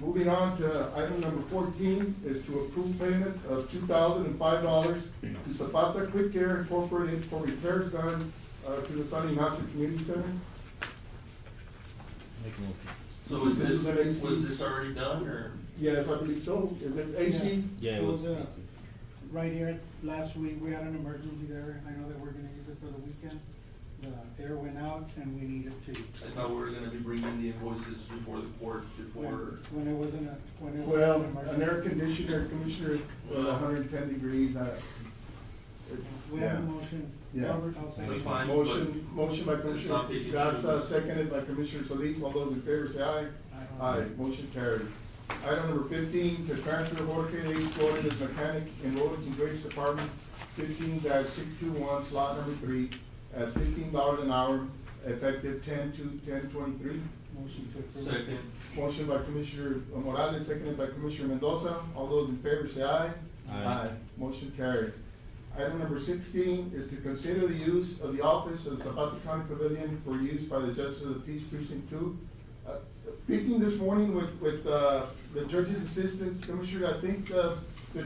Moving on to item number 14 is to approve payment of $2,005 to Zapata Quick Care Incorporated for repairs done to the San Ignacio Community Center. So is This is an this, AC. was this already done, or? Yes, I believe so. Is it AC? Yeah, it was, right here, last week, we had an emergency there, I know that we're gonna use it for the weekend. The air went out and we needed to. I thought we were gonna be bringing the invoices before the court, before. When it wasn't Well, an an air emergency. conditioner, Commissioner, 110 degrees, it's, We have yeah. a motion. Yeah. Robert, I'll second. That's fine. Motion by Commissioner Stop picking Gatsa, chooses. seconded by Commissioner Solis. All those in favor say aye. Aye, motion carried. Item number 15, to transfer Jorge A. Flores as mechanic in Roads and Bridge Department, 15-621, slot number 3, at $15 an hour, effective 10/2/10/23. Motion to approve. Second. Motion by Commissioner Morales, seconded by Commissioner Mendoza. All those in favor say aye. Aye. Motion carried. Item number 16 is to consider the use of the office of Zapata County Pavilion for use by the Justice of the Peace Precinct 2. Speaking this morning with the judge's assistant, Commissioner, I think the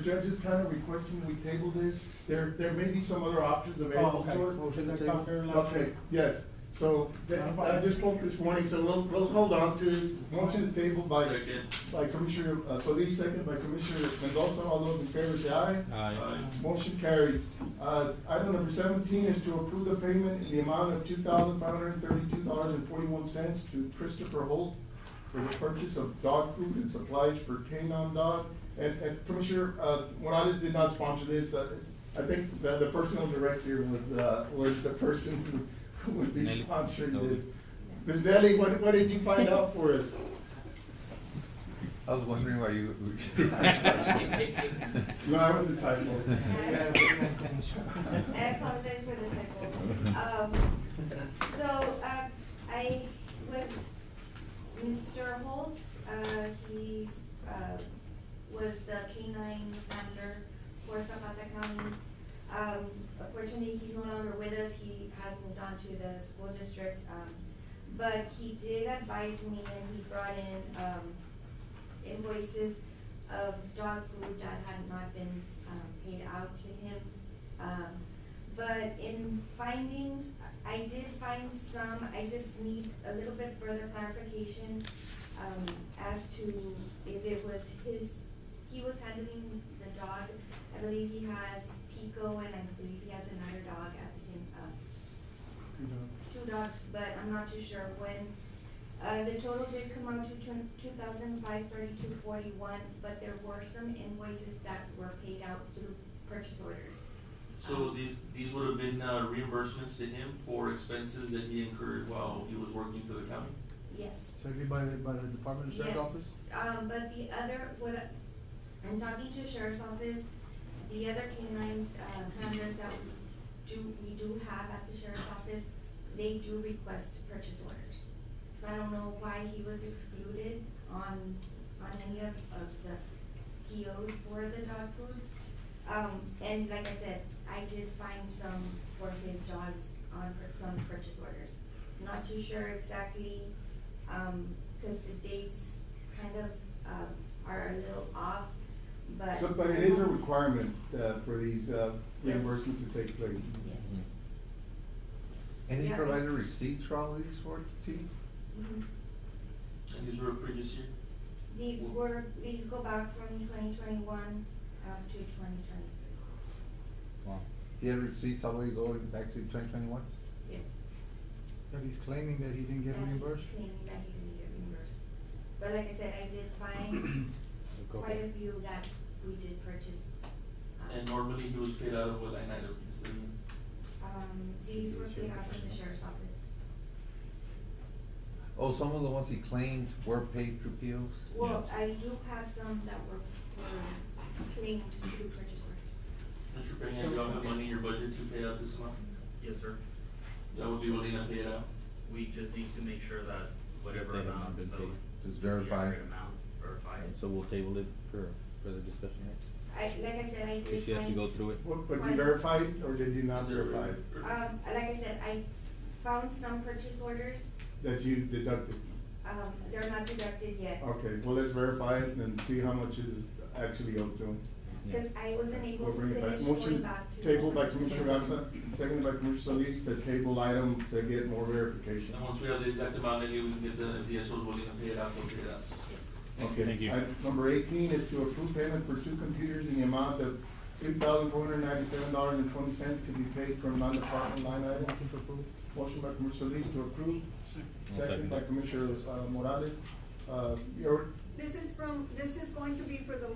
judges kind of requesting we table this. There may be some other options available Oh, okay. to us. Motion to table. Okay, yes. So, I just spoke this morning, so we'll hold on to this. Motion to table by Commissioner Solis, second by Commissioner Mendoza. All those in favor say aye. Aye. Motion carried. Item number 17 is to approve the payment in the amount of $2,532.41 to Christopher Holt for the purchase of dog food and supplies for Canine Dog. And Commissioner Morales did not sponsor this. I think the personal director was the person who would be sponsoring this. Ms. Nelly, what did you find out for us? I was wondering why you. No, I was a typo. I apologize for the typo. I with Mr. Holt, he's, was the canine handler for Zapata County. Unfortunately, he's no longer with us. He has moved on to the school district. But he did advise me, and he brought in, invoices of dog food that had not been, paid out to him. But in findings, I did find some, I just need a little bit further clarification, as to if it was he was handling the dog. I believe he has Pico, and I believe he has another dog at the same, two dogs, but I'm not too sure when. The total did come out to $2,532.41, but there were some invoices that were paid out through purchase orders. So these would have been reimbursements to him for expenses that he incurred while he was working for the county? Yes. So it'd be by the Department of Sheriff's Yes. Office? But the other, I'm talking to the Sheriff's Office, the other canines, handlers that we do have at the Sheriff's Office, they do request purchase orders. So I don't know why he was excluded on any of the POs for the dog food. And like I said, I did find some for his dogs on some purchase orders. Not too sure exactly, cause the dates kind of, are a little off, but. But it is a requirement, for these, reimbursements to take place. Yes. And he Yeah. provided receipts for all these for Chief? Mhm. And these were previous year? These go back from 2021 to 2023. Wow. He had receipts all the way going back to 2021? Yes. That he's claiming that he didn't get And he's reimbursed? claiming that he didn't get reimbursed. But like I said, I did find quite a few that we did purchase. And normally he was paid out of what line item? These were paid out from the Sheriff's Office. Oh, some of the ones he claimed were paid through POs? Well, Yes. I do have some that were claimed through purchase orders. Mr. Peña, do you all have money in your budget to pay out this amount? Yes, sir. That would be willing to pay it out? We just need to make sure that whatever They have amount, not been so. paid. Just it's the verify. accurate amount, verify it. So we'll table it for further discussion, right? Like I said, I did If she has to go find- through it. But you verified, or did you not verify it? like I said, I found some purchase orders, That you deducted? they're not deducted yet. Okay, well, let's verify it and see how much is actually owed to him. Cause I wasn't able We'll to bring it back. finish going Motion back to. tabled by Commissioner Garza, seconded by Commissioner Solis, to table item to get more verification. And once we have the exact amount, then we can get the DSOs willing to pay it out, they'll pay it out. Okay. Thank you. Item number 18 is to approve payment for 2 computers in the amount of $3,497.20 to be paid from non-department line item. Motion to approve. Motion by Commissioner Solis to approve, I'll second by second. Commissioner Morales. This is going to be for the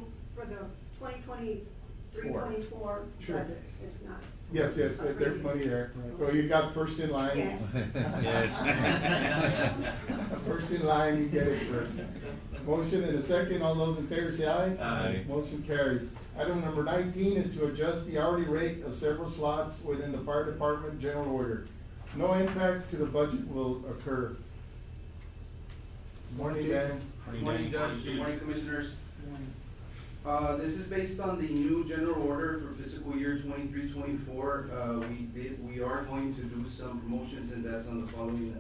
2023-24 Sure. budget, it's not, so. Yes, yes, there's money there. So you got first in line. Yes. First in line, you get it first. Motion and a second, all those in favor say aye. Aye. Motion carries. Item number 19 is to adjust the hourly rate of several slots within the fire department general order. No impact to the budget will occur. Morning, Dan. Good morning, Judge. Good morning, Commissioners. This is based on the new general order for fiscal year 23-24. We are going to do some promotions, and that's on the following,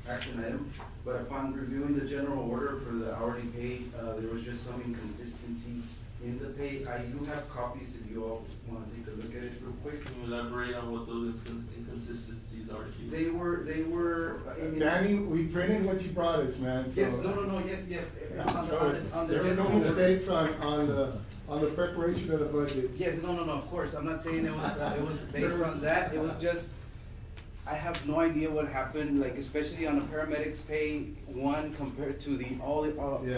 action item. But upon reviewing the general order for the hourly pay, there was just some inconsistencies in the pay. I do have copies if you all wanna take a look at it real quick. Can you elaborate on what those inconsistencies are, Chief? They were. Danny, we printed what you brought us, man, so. Yes, no, yes. On the There were no general order. mistakes on the preparation of the budget. Yes, no, of course, I'm not saying it was based on that, it was just, I have no idea what happened, like especially on the paramedics pay, one compared to Yeah.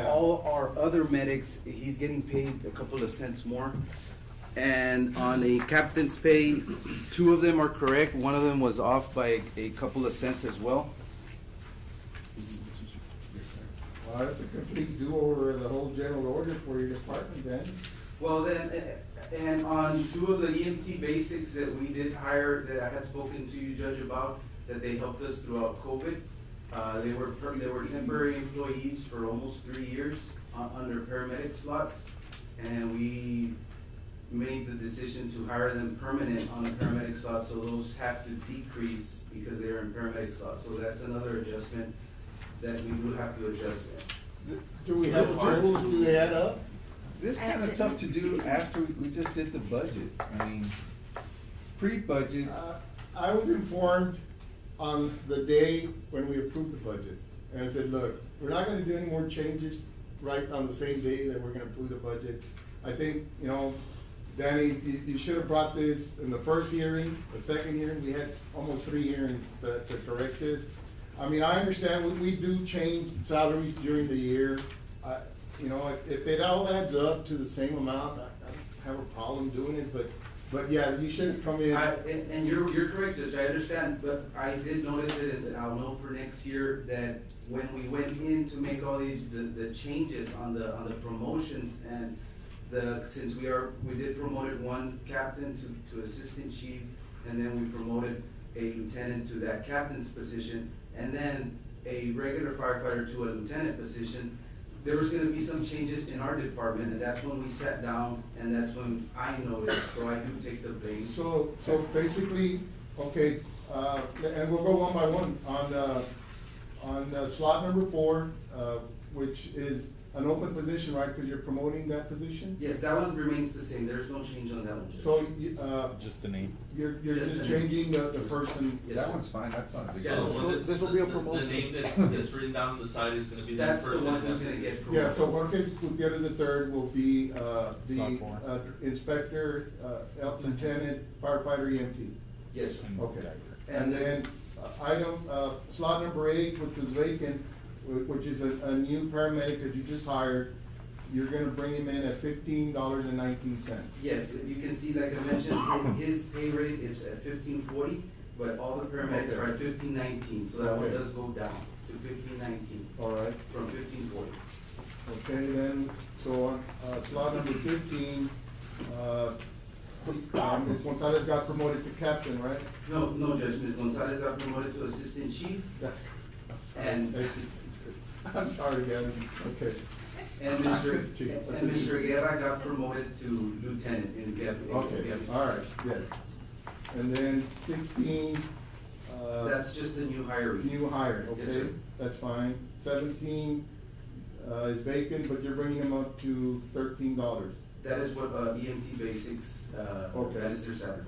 all our other medics, he's getting paid a couple of cents more. And on the captain's pay, two of them are correct, one of them was off by a couple of cents as well. Wow, that's a complete do-over of the whole general order for your department, Dan. Well, then, and on two of the EMT basics that we did hire, that I had spoken to you, Judge, about, that they helped us throughout COVID. They were temporary employees for almost 3 years, under paramedic slots. And we made the decision to hire them permanent on a paramedic slot, so those have to decrease because they're in paramedic slots. So that's another adjustment that we will have to adjust. Do we have approvals, do they add up? This kinda tough to do after we just did the budget. I mean, pre-budget, I was informed on the day when we approved the budget. And I said, look, we're not gonna do any more changes right on the same day that we're gonna approve the budget. I think, Danny, you should have brought this in the first hearing, the second hearing. We had almost 3 hearings to correct this. I mean, I understand we do change salaries during the year. If it all adds up to the same amount, I don't have a problem doing it, but yeah, you should come in. And you're correct, Judge, I understand, but I did notice it, and I'll know for next year, that when we went in to make all the changes on the promotions, and since we did promoted one captain to assistant chief, and then we promoted a lieutenant to that captain's position, and then a regular firefighter to a lieutenant position, there was gonna be some changes in our department, and that's when we sat down, and that's when I noticed, so I do take the blame. So basically, okay, and we'll go one by one. On slot number 4, which is an open position, right, because you're promoting that position? Yes, that one remains the same, there's no change on that one, Judge. So, Just the name. you're Just just the changing the person. Yes, that sir. one's fine, that's not a big Yeah, the deal. one So that's, this will be a promotion. the name that's written down on the side is gonna be the That's the person. one who's gonna get promoted. Yeah, so Jorge Gutierrez the third will be, Slot the 4. inspector, lieutenant, firefighter, EMT. Yes, sir. Okay. And then, slot number 8, which was vacant, which is a new paramedic that you just hired, you're gonna bring him in at $15.19. Yes, you can see, like I mentioned, his pay rate is at $15.40, but all the paramedics are at $15.19, so that one Okay. does go down to $15.19 All right, from $15.40. okay, then, so on, slot number 15, Ms. Gonzalez got promoted to captain, right? No, Judge, Ms. Gonzalez got promoted to assistant chief, That's, And- I'm sorry, Gavin, okay. and Assistant chief, assistant chief. Mr. Guerra got promoted to lieutenant in Gap. Okay, all right, yes. And then 16, That's just a new hire. new hire, Yes, okay, sir. that's fine. 17, is vacant, but you're bringing him up to $13. That is what, EMT basics, Okay. that is their salary.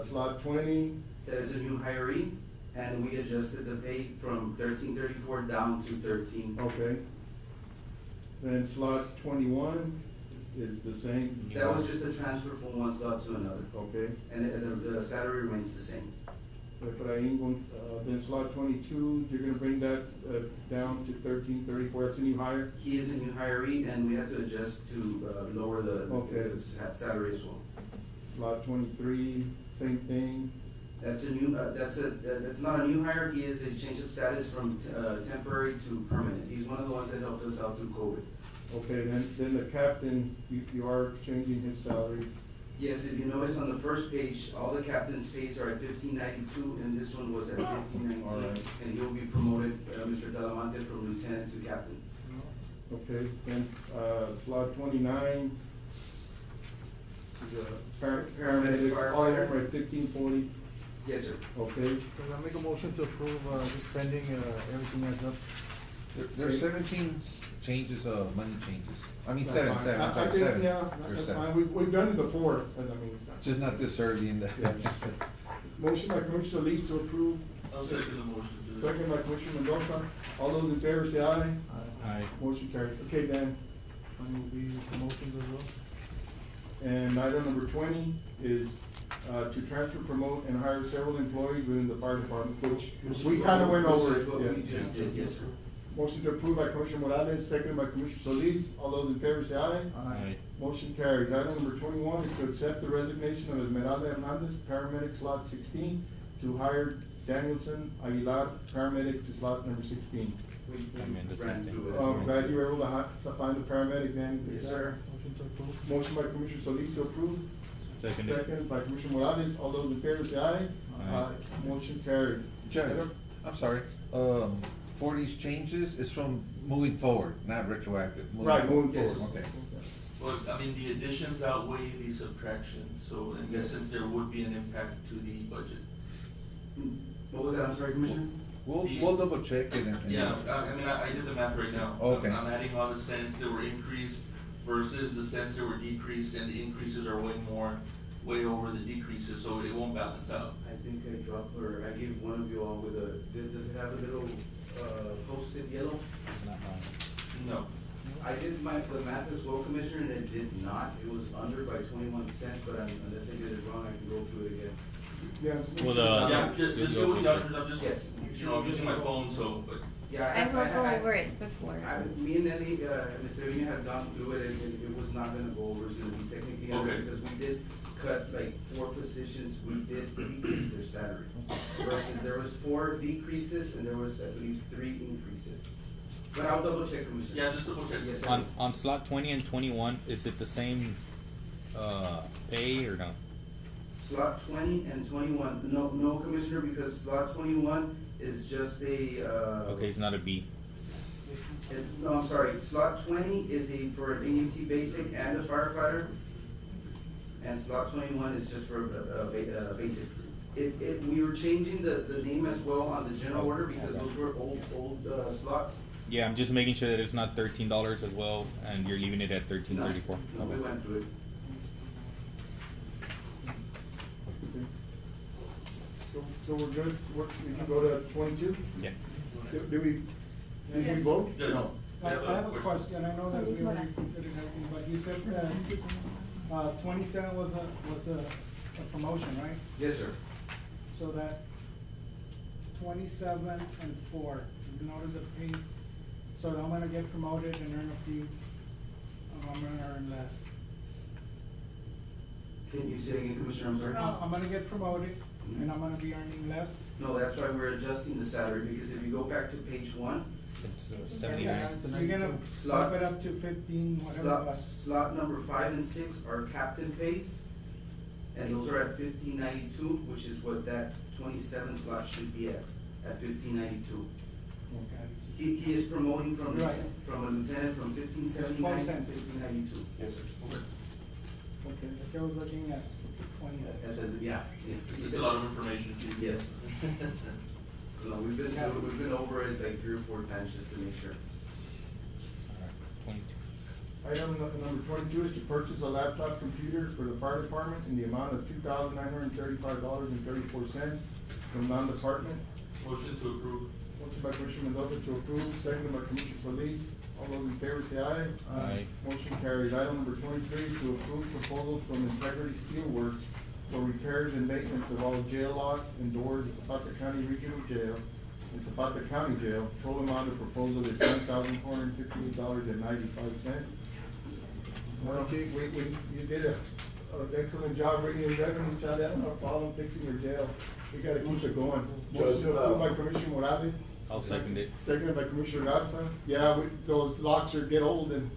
Slot 20, That is a new hiree, and we adjusted the pay from $13.34 down to $13. okay. Then slot 21 is the same, That was just a transfer from one slot to another, okay. and the salary remains the same. Then slot 22, you're gonna bring that down to $13.34, that's a new hire? He is a new hiree, and we have to adjust to lower the Okay. salary as well. slot 23, same thing. That's a new, that's not a new hire, he is a change of status from, temporary to permanent. He's one of the ones that helped us out through COVID. Okay, then the captain, you are changing his salary. Yes, if you notice on the first page, all the captain's pays are at $15.92, and this one was at $15.19. All right. And he'll be promoted, Mr. Talamante, from lieutenant to captain. Okay, then, slot 29. Paramedic, all of them are at 1540. Yes, sir. Okay, So I make a motion to approve, this pending, everything adds up. There's 17 changes, money changes. I mean, that's seven, fine. I'm I sorry, think, seven. yeah, There's that's seven. fine, we've done it before, but I mean, it's not. Just not this early in the. Yeah. Motion by Commissioner Solis to approve, I'll second the motion. second by Commissioner Mendoza. All those in favor say aye. Aye. Motion carries. Okay, Dan. Twenty will be promotions as well. And item number 20 is to transfer, promote, and hire several employees within the fire department, which we kind of went over it. Which is what we Yeah. just did, yes, sir. Motion to approve by Commissioner Morales, second by Commissioner Solis. All those in favor say aye. Aye. Motion carried. Item number 21 is to accept the resignation of Esmeralda Hernandez, paramedic slot 16, to hire Danielson Aguilar, paramedic to slot number 16. We I mean, the same ran thing. through it. Oh, glad you were able to find the paramedic, Dan. Yes, sir. Motion to approve. Motion by Commissioner Solis to approve. Second. Second by Commissioner Morales. All those in favor say aye. Aye. Motion carried. Judge, I'm sorry, for these changes, it's from moving forward, not retroactive. Right, moving Yes. forward. Okay. Well, I mean, the additions outweigh the subtractions, so in Yes. essence, there would be an impact to the budget. What was that, I'm sorry, Commissioner? We'll double check it and. Yeah, I mean, I did the math right now. Okay. I'm adding all the cents that were increased versus the cents that were decreased, and the increases are way over the decreases, so it won't balance out. I think I dropped, or I gave one of you all with a, does it have a little, posted yellow? Not mine. No. I did the math as well, Commissioner, and it did not. It was under by 21 cents, but unless I did it wrong, I can go through it again. Yeah. Well, Yeah, just go with the others, I'm just, Yes. I'm using my phone, so, but. Yeah, I will go over it before. Me and Nelly, Mr. Amy had gone through it, and it was not gonna go over, it's gonna be technically under, Okay. because we did cut like 4 positions, we did decrease their salary. Versus there was 4 decreases, and there was, I believe, 3 increases. But I'll double check, Commissioner. Yeah, just double check. Yes, sir. On slot 20 and 21, is it the same, pay or no? Slot 20 and 21, no, Commissioner, because slot 21 is just a, Okay, it's not a B. no, I'm sorry, slot 20 is for an AUT basic and a firefighter, and slot 21 is just for a basic. We were changing the name as well on the general order, because those were old slots. Yeah, I'm just making sure that it's not $13 as well, and you're leaving it at $13.34. No, we went through it. So we're good, we can go to 22? Yeah. Did we vote? Judge, No. I have a question, I know that we already did everything, but you said that, 27 was a promotion, right? Yes, sir. So that 27 and 4, you notice the pay, so I'm gonna get promoted and earn a few, I'm gonna earn less. Can you say again, Commissioner, I'm sorry? I'm gonna get promoted and I'm gonna be earning less. No, that's why we're adjusting the salary, because if you go back to page 1, It's 79. You're gonna bump it up to 15, whatever. slot number 5 and 6 are captain pays, and those are at 1592, which is what that 27 slot should be at 1592. He is promoting from Right. from a lieutenant from 1579 to 12 cents. 1592. Yes, sir. Okay, I was looking at 20. Yeah. It's a lot of information to you. Yes. No, we've been over it like 3 or 4 times just to make sure. 22. Item number 22 is to purchase a laptop computer for the fire department in the amount of $2,935.34 from non-department. Motion to approve. Motion by Commissioner Mendoza to approve, seconded by Commissioner Solis. All those in favor say aye. Aye. Motion carries. Item number 23 is to approve proposals from Integrity Steelworks for repairs and maintenance of all jail locks and doors at Zapata County Regional Jail and Zapata County Jail. Total amount of proposal is $10,458.95. Well, you did an excellent job bringing in revenue, Charlie. I don't have a problem fixing your jail. We gotta keep it going. Motion to approve by Commissioner Morales. I'll second it. Seconded by Commissioner Garza. Yeah, those locks get old and,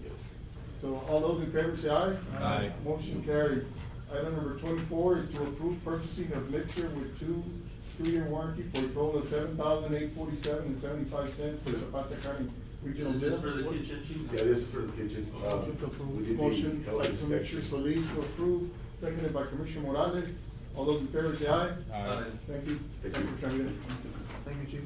so all those in favor say aye. Aye. Motion carries. Item number 24 is to approve purchasing of mixture with two-year warranty for a total of $7,847.75 for Zapata County Regional Is this Jail. for the kitchen, chief? Yeah, this is for the kitchen. Motion to approve. We did the Motion health by Commissioner inspection. Solis to approve, seconded by Commissioner Morales. All those in favor say aye. Aye. Thank you. Thank you. for coming in. Thank you, Chief.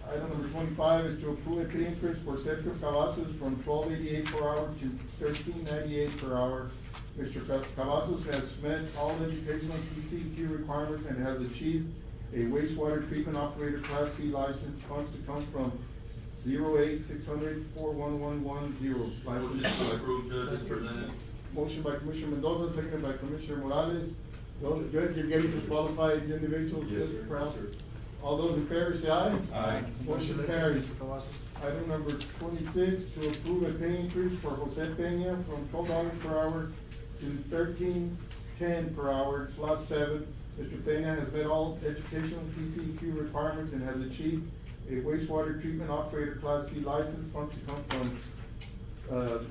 Item number 25 is to approve a pay increase for Sergio Cavazos from $12.88 per hour to $13.98 per hour. Mr. Cavazos has met all educational TCQ requirements and has achieved a wastewater treatment operator Class C license. Funds to come from 08-600-41110. Motion to approve, Judge, as presented. Motion by Commissioner Mendoza, seconded by Commissioner Morales. Those are good, you're getting some qualified individuals. Yes, sir. Proud. Yes, sir. All those in favor say aye. Aye. Motion carries. Mr. Cavazos. Item number 26, to approve a pay increase for Jose Peña from $12 per hour to $13.10 per hour, slot 7. Mr. Peña has met all educational TCQ requirements and has achieved a wastewater treatment operator Class C license. Funds to come from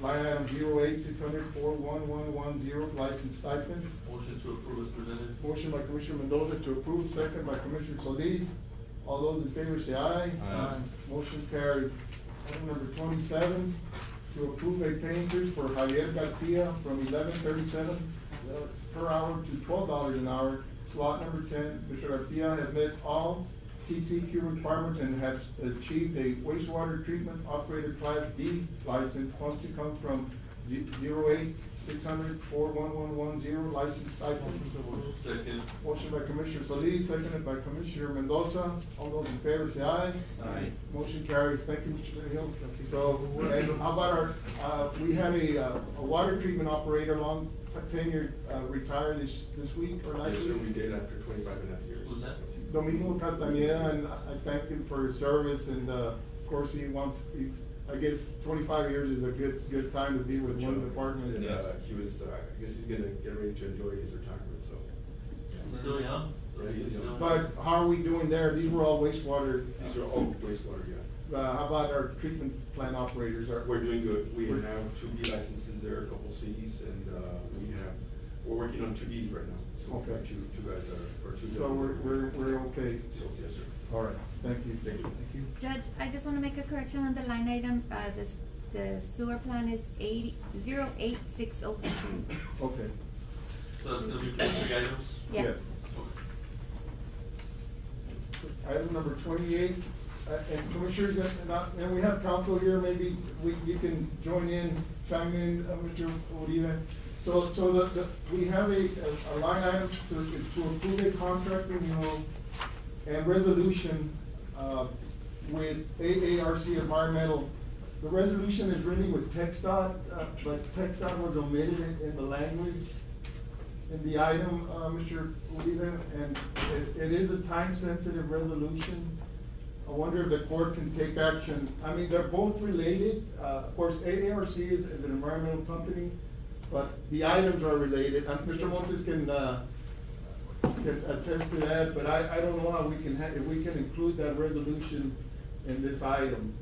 line item 08-600-41110, license stipend. Motion to approve as presented. Motion by Commissioner Mendoza to approve, second by Commissioner Solis. All those in favor say aye. Aye. Motion carries. Item number 27, to approve a pay increase for Javier Garcia from $11.37 per hour to $12 an hour, slot number 10. Mr. Garcia has met all TCQ requirements and has achieved a wastewater treatment operator Class D license. Funds to come from 08-600-41110, license stipend. Second. Motion by Commissioner Solis, seconded by Commissioner Mendoza. All those in favor say aye. Aye. Motion carries. Thank you, Mr. Hill. So, and how about we have a water treatment operator, long tenure, retired this week or last Yes, week? sir, we did after 25.5 years. Who's that? Domingo Castañeda, and I thank him for his service, and, of course, I guess 25 years is a good time to be with one department. And, he was, I guess he's gonna get ready to enjoy his retirement, so. Still young? Yeah, he's young. But how are we doing there? These were all wastewater. These are all wastewater, yeah. How about our treatment plant operators? We're doing good. We have 2 B licenses there, a couple Cs, and, we're working on 2 Ds right now. So we have Okay. two guys that are, or 2. So we're okay. So, yes, sir. All right, thank you. Thank you. Thank you. Judge, I just wanna make a correction on the line item, the sewer plan is 08602. Okay. So it's gonna be 4 big items? Yeah. Yes. Item number 28, and Commissioners, and we have counsel here, maybe you can join in, chime in, Mr. Uribe. So we have a line item to approve a contract renewal and resolution, with AARC Environmental. The resolution is really with TxDOT, but TxDOT was omitted in the language in the item, Mr. Uribe, and it is a time-sensitive resolution. I wonder if the court can take action. I mean, they're both related. Of course, AARC is an environmental company, but the items are related. Mr. Montes can attest to that, but I don't know how we can, if we can include that resolution in this item.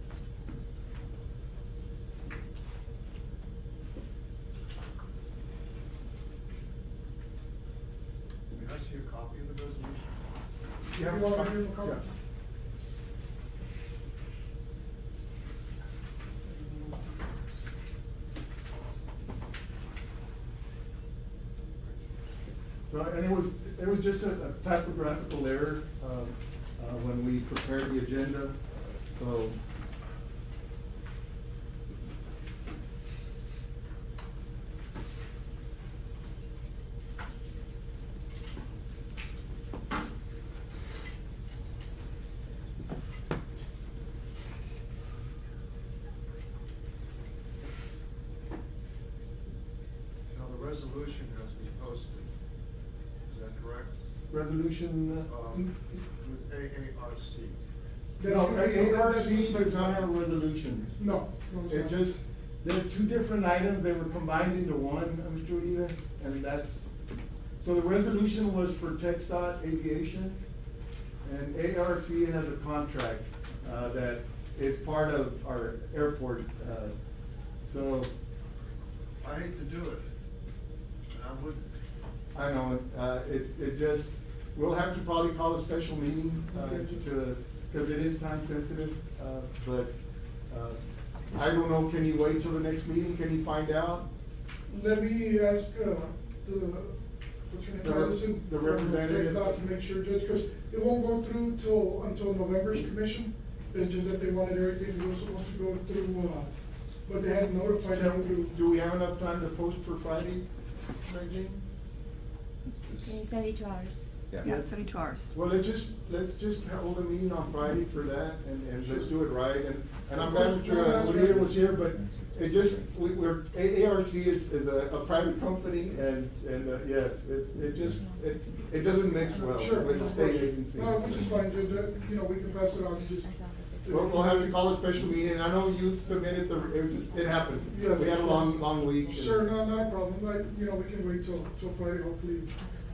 May I see a copy of the resolution? You have a copy? Yeah. So, and it was just a typographical error, when we prepared the agenda, so. Now, the resolution has been posted, is that correct? Resolution, With AARC. no, AARC does not have a resolution. No. It just, there are 2 different items that were combined into one, Mr. Uribe, and that's So the resolution was for TxDOT Aviation, and ARC has a contract, that is part of our airport, so. I hate to do it, and I wouldn't. I know, it just, we'll have to probably call a special meeting, because it is time sensitive, but, I don't know, can you wait till the next meeting, can you find out? Let me ask, what's her name, The Madison? the representative. TxDOT to make sure, Judge, because it won't go through until November's commission. It's just that they wanted everything, it was supposed to go through, but they hadn't notified them through. Do we have enough time to post for Friday, Mary Jane? Okay, 72 hours. Yeah, 72 hours. Well, let's just hold a meeting on Friday for that, and let's do it right, and I'm glad that Uriel was here, but it just, we're, ARC is a private company, and yes, it doesn't mix well Sure, with the of state course. agency. No, which is fine, Judge, you know, we can pass it on, just. We'll have to call a special meeting, and I know you submitted it happened. Yes. We had a long week. and- Sure, no, not a problem, like, you know, we can wait till Friday, hopefully,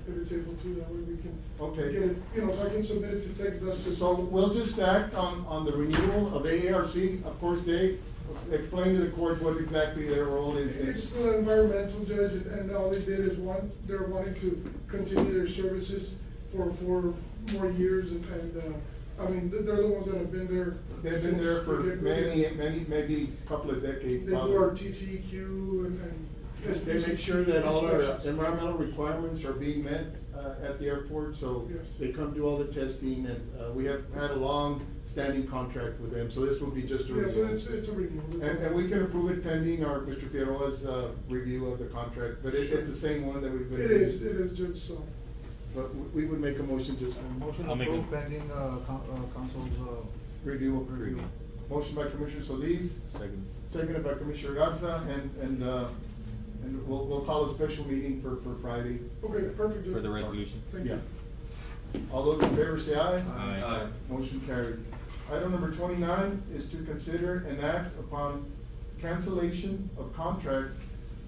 if it's able to, that way we can. Okay. Get it, you know, so I can submit it to TxDOT. So we'll just act on the renewal of AARC. Of course, they explain to the court what exactly their role is. It's the environmental judge, and all they did is they're wanting to continue their services for more years, and, I mean, they're the ones that have been there. They've been there for since- many, maybe a couple of decades. They do our TCEQ and. They make sure that all our environmental requirements are being met, at the airport, so Yes. they come do all the testing, and, we have had a long-standing contract with them, so this will be just a Yeah, renewal. so it's a renewal. And we can approve it pending our, Mr. Figueroa's, review of the contract, but it's the same one that we've been. It is, Judge, so. But we would make a motion just. Motion I'll make approved a- pending, council's, Review. review. Motion by Commissioner Solis, Second. seconded by Commissioner Garza, and we'll call a special meeting for Friday. Okay, perfect, Judge. For the resolution. Thank you. All those in favor say aye. Aye. Motion carried. Item number 29 is to consider and act upon cancellation of contract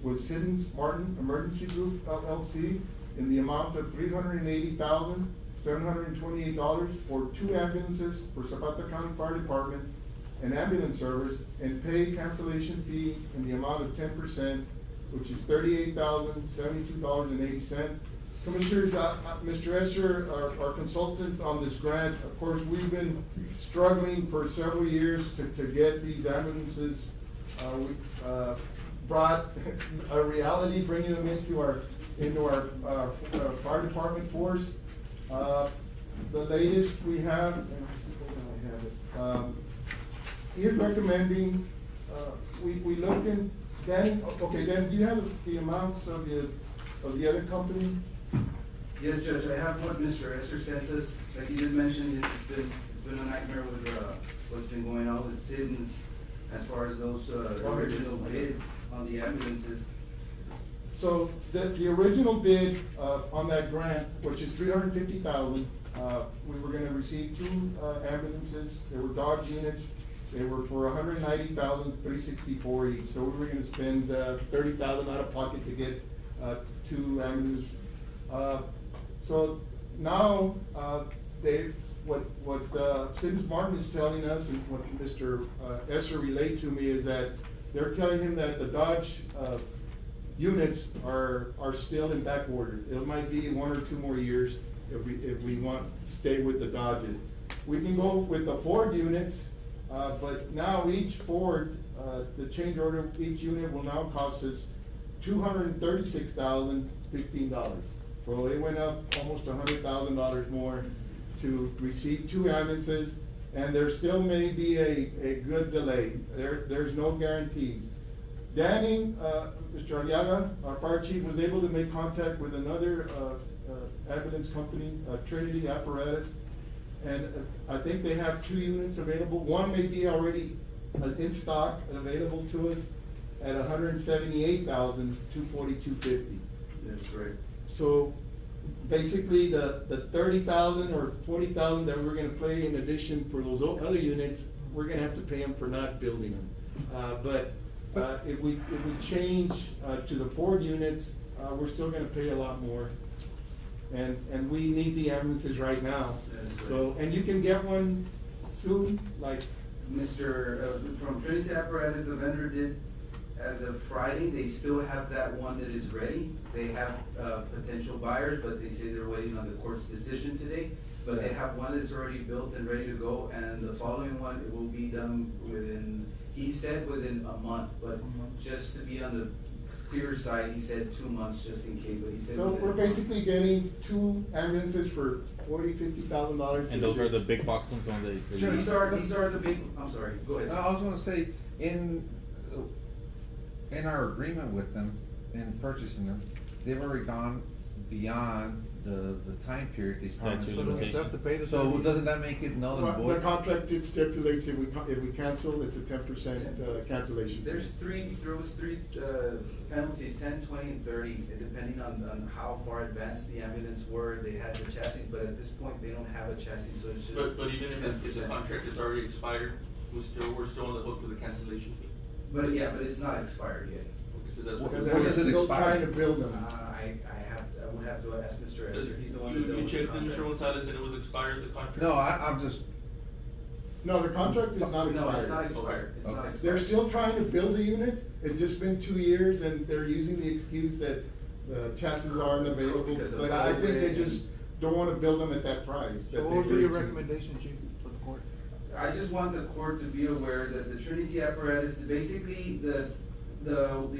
with Siddons Martin Emergency Group LLC in the amount of $380,728 for 2 ambulances for Zapata County Fire Department and ambulance service, and pay cancellation fee in the amount of 10%, which is $38,072.80. Commissioners, Mr. Esser, our consultant on this grant, of course, we've been struggling for several years to get these ambulances. We brought a reality, bringing them into our fire department force. The latest we have, he is recommending, we looked in, Dan, okay, Dan, do you have the amounts of the other company? Yes, Judge, I have what Mr. Esser sent us. Like you did mention, it's been a nightmare with, what's been going on with Siddons as far as those, original bids on the ambulances. So the original bid, on that grant, which is $350,000, we were gonna receive 2 ambulances. They were Dodge units. They were for $190,364 each. So we were gonna spend, $30,000 out of pocket to get, 2 ambulances. So now, what Siddons Martin is telling us, and what Mr. Esser relayed to me, is that they're telling him that the Dodge, units are still in back order. It might be 1 or 2 more years if we want to stay with the Dodges. We can go with the Ford units, but now each Ford, the change order, each unit will now cost us $236,015. So it went up almost $100,000 more to receive 2 ambulances, and there still may be a good delay. There's no guarantees. Danny, Mr. Aliaga, our fire chief, was able to make contact with another ambulance company, Trinity Apparatus, and I think they have 2 units available. One may be already in stock and available to us at $178,242.50. That's great. So basically, the $30,000 or $40,000 that we're gonna pay in addition for those other units, we're gonna have to pay them for not building them. But if we change to the Ford units, we're still gonna pay a lot more. and we need the ambulances right now. That's right. So, and you can get one soon, like, From Trinity Apparatus, the vendor did, as of Friday, they still have that one that is ready. They have, potential buyers, but they say they're waiting on the court's decision today. But they have one that's already built and ready to go, and the following one, it will be done within, he said within a month, but just to be on the clearer side, he said 2 months, just in case, but he said. so within we're a month. basically getting 2 ambulances for $40,000-$50,000. And those are the big box ones on the. Sure. These are the big, I'm sorry, go ahead. I was gonna say, in our agreement with them, in purchasing them, they've already gone beyond the time period they started. Statute So do we still have to pay the So 30? doesn't that make it null and Well, void? the contract, it stipulates if we cancel, it's a 10% cancellation. There's three penalties, 10, 20, and 30, depending on how far advanced the ambulance were. They had the chassis, but at this point, they don't have a chassis, so it's just. But even if the contract is already expired, we're still on the hook for the cancellation fee. But it's not expired yet. Because that's what. When They're does it still expire? trying to build them. I would have to ask Mr. Esther, he's the one that You dealt with the checked with Mr. contract. Gonzalez and it was expired, the contract? No, I'm just, No, the contract is not expired. No, it's not expired, it's not Okay. expired. They're still trying to build the units, it's just been 2 years, and they're using the excuse that the chassis aren't available, Because of but I think they COVID. just don't wanna build them at that price. So that what they would be your agreed to. recommendation, Chief, for the court? I just want the court to be aware that the Trinity Apparatus, basically, the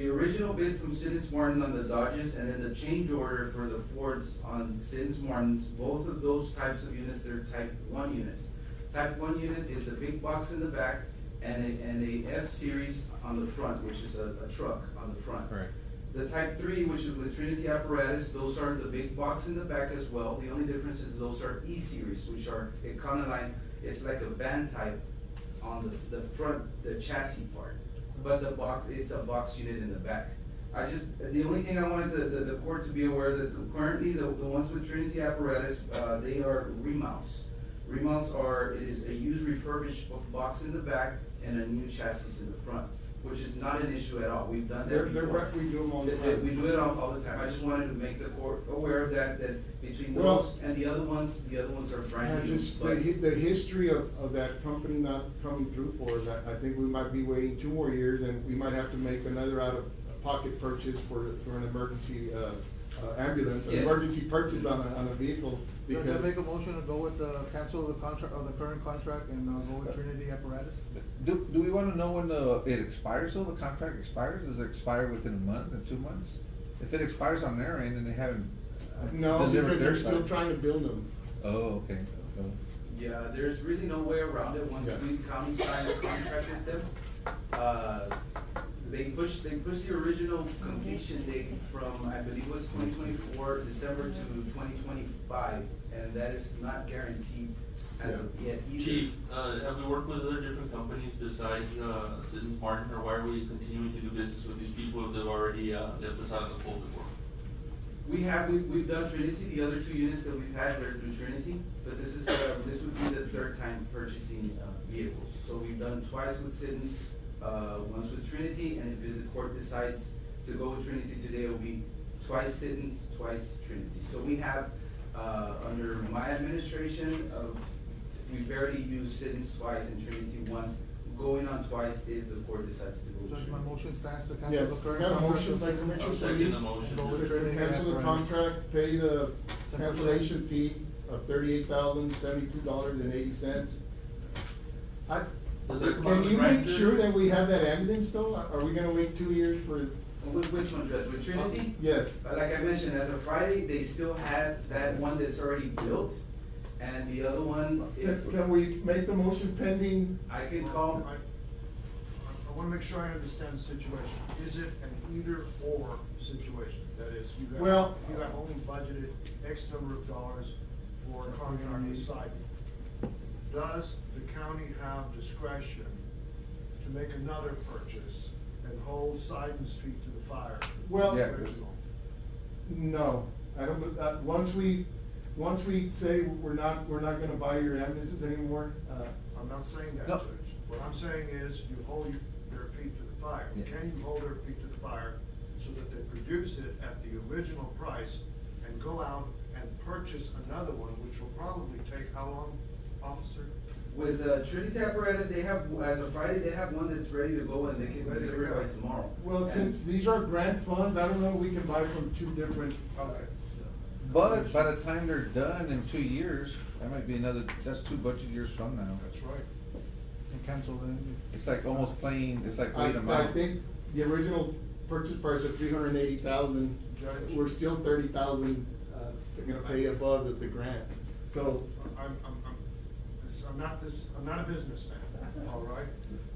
original bid from Siddons Martin on the Dodges, and then the change order for the Fords on Siddons Martins, both of those types of units, they're type 1 units. Type 1 unit is the big box in the back, and a F-series on the front, which is a truck on the front. Correct. The type 3, which is with Trinity Apparatus, those are the big box in the back as well. The only difference is those are E-series, which are Econoline. It's like a van type on the front, the chassis part. But the box, it's a box unit in the back. The only thing I wanted the court to be aware that currently the ones with Trinity Apparatus, they are remounts. Remounts it is a used refurbished box in the back and a new chassis in the front, which is not an issue at all. We've done that before. We do them all the time. We do it all the time. I just wanted to make the court aware of that between Well, those and the other ones are brand new. Just but- the history of that company not coming through for us, I think we might be waiting 2 more years, and we might have to make another out-of-pocket purchase for an emergency, ambulance, an Yes. emergency purchase on a vehicle, Judge, I because. make a motion to go with the cancel the contract, of the current contract, and go with Trinity Apparatus? do we wanna know when it expires, though, the contract expires? Does it expire within a month or 2 months? If it expires on their end and they haven't No, delivered because their they're still side. trying to build them. Oh, okay, so. Yeah, there's really no way around it. Once Yeah. we county signed a contract with them, they pushed the original completion date from, I believe it was 2024, December to 2025, and that is not guaranteed as of yet either. Chief, have we worked with other different companies besides, Siddons Martin, or why are we continuing to do business with these people if they've already, left us out of the fold before? We've done Trinity, the other 2 units that we've had are through Trinity, but this would be the 3rd time purchasing, vehicles. So we've done twice with Siddons, once with Trinity, and if the court decides to go with Trinity today, it'll be twice Siddons, twice Trinity. So we have, under my administration, we barely use Siddons twice and Trinity once, going on twice if the court decides to go with Judge, Trinity. my motion stands to Yes, cancel the current got a contract. motion by Commissioner I'll second Solis. the motion. Go with To Trinity cancel the Apparatus. contract, pay the cancellation fee of $38,072.80. Does that come out Can of the you make grant? sure that we have that ambulance though? Are we gonna wait 2 years for? Which one, Judge, with Trinity? Yes. Like I mentioned, as of Friday, they still have that one that's already built, and the other one, Can we make the motion pending? I can call. I wanna make sure I understand the situation. Is it an either-or situation? That is, you Well- have only budgeted X number of dollars for a contract with siding. Does the county have discretion to make another purchase and hold Sidon's feet to the fire? Well- the Yeah. original? No, I don't, once we say we're not gonna buy your ambulances anymore, I'm not saying that, No. Judge. What I'm saying is you hold their feet to the fire. Yeah. Can you hold their feet to the fire so that they produce it at the original price and go out and purchase another one, which will probably take how long, officer? With Trinity apparatus, they have, as of Friday, they have one that's ready to go and they can Ready to deliver it go. by tomorrow. Well, since these are grant funds, I don't know, we can buy from two different. Okay. But by the time they're done in 2 years, that might be another, that's 2 budget years from now. That's right. And cancel them. It's like almost playing, it's like wait 'em I out. think the original purchase price of 380,000, we're still 30,000, they're gonna pay above the grant. So, I'm not a businessman, all right?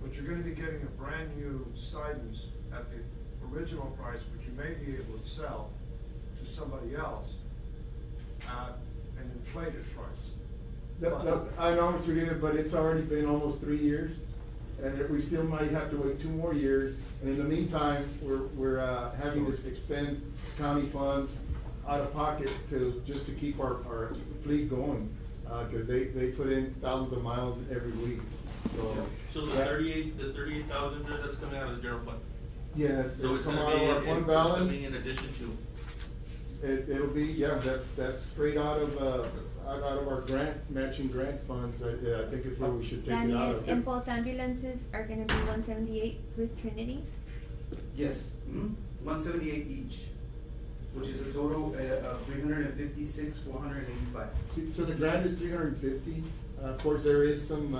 But you're gonna be getting a brand new Sidens at the original price, but you may be able to sell to somebody else at an inflated price. I know what you did, but it's already been almost 3 years, and we still might have to wait 2 more years. And in the meantime, we're having to expend county funds out of pocket just to keep our fleet going, cause they put in thousands of miles every week, so. So the 38,000 there, that's coming out of the general fund? Yes, So it'll it's come gonna out of be, our fund it's balance. coming in addition to? It'll be, yeah, that's straight out of our matching grant funds, I think is where we should take it out Daniel, of. and both ambulances are gonna be 178 with Trinity? Yes, 178 each, which is a total of 356, 485. So the grant is 350, of course, there is some,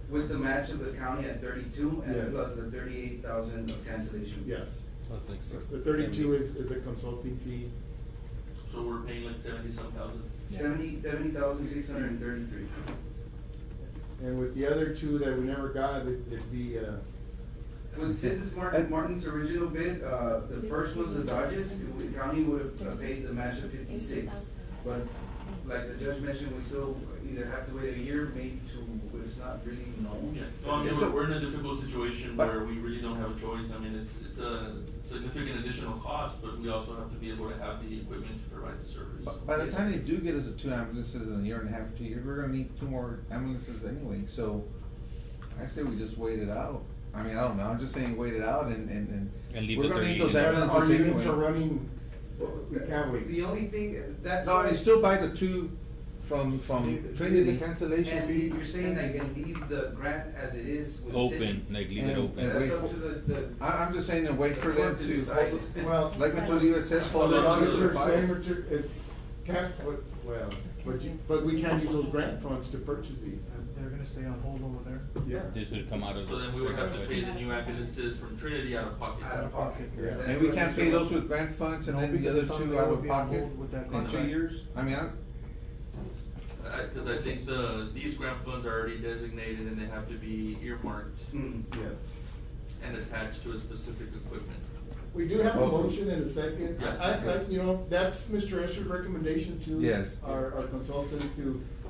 With the match of the county at 32 Yeah. and plus the 38,000 of cancellation. yes. So it's like 60, The 32 70. is the consulting fee. So we're paying like 70-some thousand? 70,633. And with the other two that we never got, it'd be, With Sid's Martin's original bid, the first was the Dodges, the county would have paid the match of 56. But like the judge mentioned, we still either have to wait a year, maybe 2, it's not really known. Yeah, no, I mean, we're in a difficult situation where we really don't have a choice. I mean, it's a significant additional cost, but we also have to be able to have the equipment to provide the service. By the time they do get us the 2 ambulances in a year and a half, 2 years, we're gonna need 2 more ambulances anyway, so I say we just wait it out. I mean, I don't know, I'm just saying wait it out and leave we're the gonna need 38 those in. ambulances our anyway. units are running, we can't wait. The only thing, that's. No, why- you still buy the 2 from Trinity. The cancellation And fee. you're saying I can leave the grant as it is with Open, Sid's? like leave it And- open. and That's wait up for- to the. I'm just saying to wait for them to to decide. hold, Well, like Mr. Oliva says, Well, hold the it auditor on. saying but we can't use those grant funds to purchase these. They're gonna stay on hold over there. Yeah. This would come out of. So then we would have to pay the new ambulances from Trinity out of pocket. Out of pocket. Yeah. That's And we what can't Mr. pay those with grant funds and No, then the because other it's on 2 there, out would of be on pocket hold with that in 2 contract. years? I mean, Cause I think these grant funds are already designated and they have to be earmarked Yes. and attached to a specific equipment. We do have a motion in a second. Yeah. You know, that's Mr. Escher's recommendation to Yes. our consultant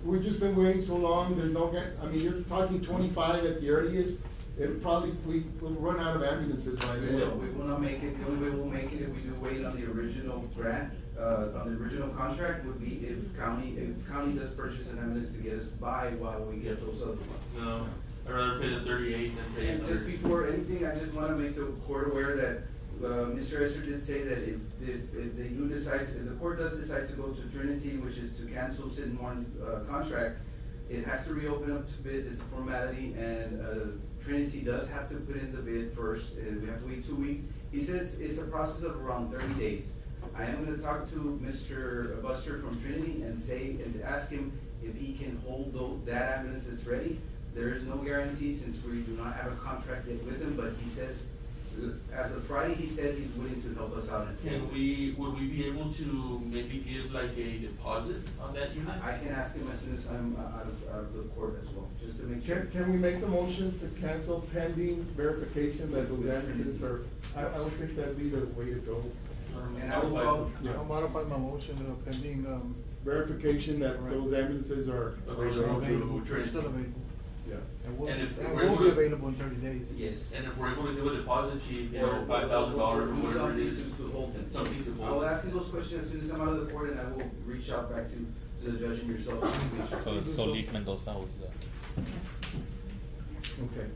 we've just been waiting so long, there's no, I mean, you're talking 25 at the earliest. It'll probably, we'll run out of ambulances by We then. will not make it, the only way we'll make it if we do wait on the original grant, on the original contract would be if county does purchase an ambulance to get us by while we get those other ones. No, I'd rather pay the 38 than pay And just another. before anything, I just wanna make the court aware that, Mr. Esser did say that if they do decide, if the court does decide to go to Trinity, which is to cancel Sid Martin's, contract, it has to reopen up to bids, it's a formality, and, Trinity does have to put in the bid first, and we have to wait 2 weeks. He says it's a process of around 30 days. I am gonna talk to Mr. Buster from Trinity and ask him if he can hold that ambulance that's ready. There is no guarantee since we do not have a contract yet with him, but he says, as of Friday, he said he's willing to help us out. Would we be able to maybe give like a deposit on that unit? I can ask him as soon as I'm out of the court as well, just to make sure. Can we make the motion to cancel pending verification that those ambulances are, I would think that'd be the way to go. And I will, I'll modify my motion pending, Verification that those ambulances are. Available to available, Trinity. still available. Yeah. And will, And if and we're will be able to- available in 30 days. Yes. And if we're able to do a deposit, chief, you know, $5,000 or whatever it is. To hold them. Something to hold. I will ask him those questions as soon as I'm out of the court, and I will reach out back to the judge and yourself. So Liz Mendoza was the. Okay.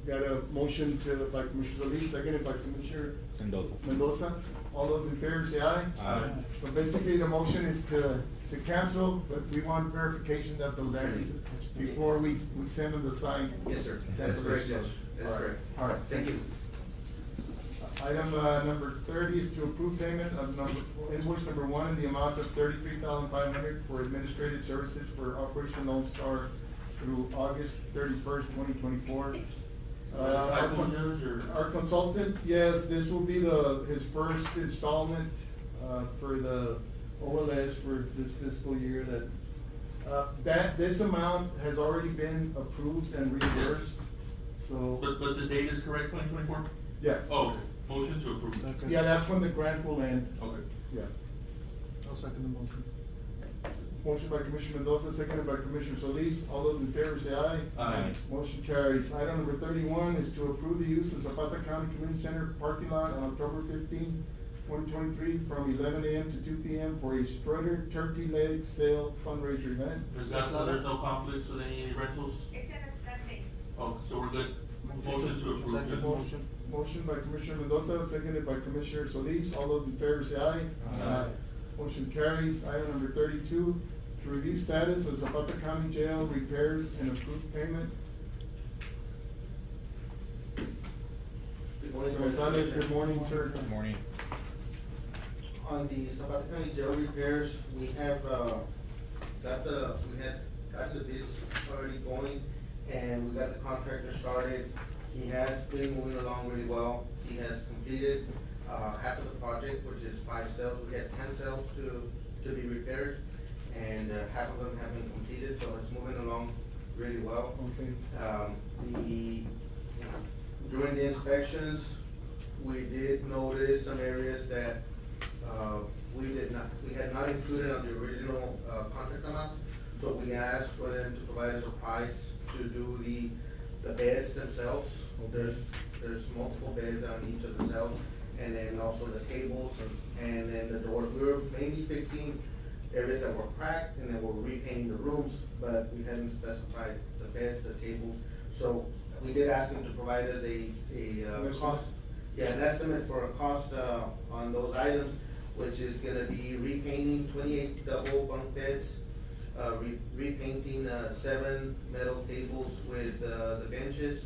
Got a motion by Commissioner Solis, seconded by Commissioner Mendoza. Mendoza. All those in favor say aye. Aye. So basically, the motion is to to cancel, but we want verification that those addresses, before we send them the signed. Yes, sir. That's correct, cancellation. Judge. That's All right. correct. All right. Thank you. Item, number 30 is to approve payment of invoice number 1 in the amount of $33,500 for administrative services for Operation Lone Star through August 31st, 2024. Our consultant, yes, this will be his first installment, for the OLS for this fiscal year this amount has already been approved and reimbursed, so. But the date is correct, 2024? Yeah. Oh, okay. Motion to approve. Yeah, that's when the grant will end. Okay. Yeah. I'll second the motion. Motion by Commissioner Mendoza, seconded by Commissioner Solis. All those in favor say aye. Aye. Motion carries. Item number 31 is to approve the use of Zapata County Community Center parking lot on October 15, 2023, from 11 a.m. to 2 p.m. for a spreader turkey leg sale fundraiser event. Ms. Garza, there's no conflicts with any rentals? It's in a Sunday. Oh, so we're good. Motion to approve. Second Judge. motion. Motion by Commissioner Mendoza, seconded by Commissioner Solis. All those in favor say aye. Aye. Motion carries. Item number 32, to review status of Zapata County Jail repairs and approve payment. Good morning, Gonzalez, good morning, sir. Good morning. On the Zapata County Jail repairs, we have, got the bids already going, and we got the contractor started. He has been moving along really well. He has completed, half of the project, which is 5 cells. We had 10 cells to be repaired, and, half of them have been completed, so it's moving along really well. Okay. During the inspections, we did notice some areas that, we had not included on the original, contract amount. So we asked for them to provide us a price to do the beds themselves. There's multiple beds on each of the cells, and then also the tables and then the doors. We were mainly fixing areas that were cracked, and then we're repainting the rooms, but we hadn't specified the beds, the tables. So we did ask them to provide us a cost, an estimate for a cost, on those items, which is gonna be repainting 28 double bunk beds, repainting, 7 metal tables with, the benches,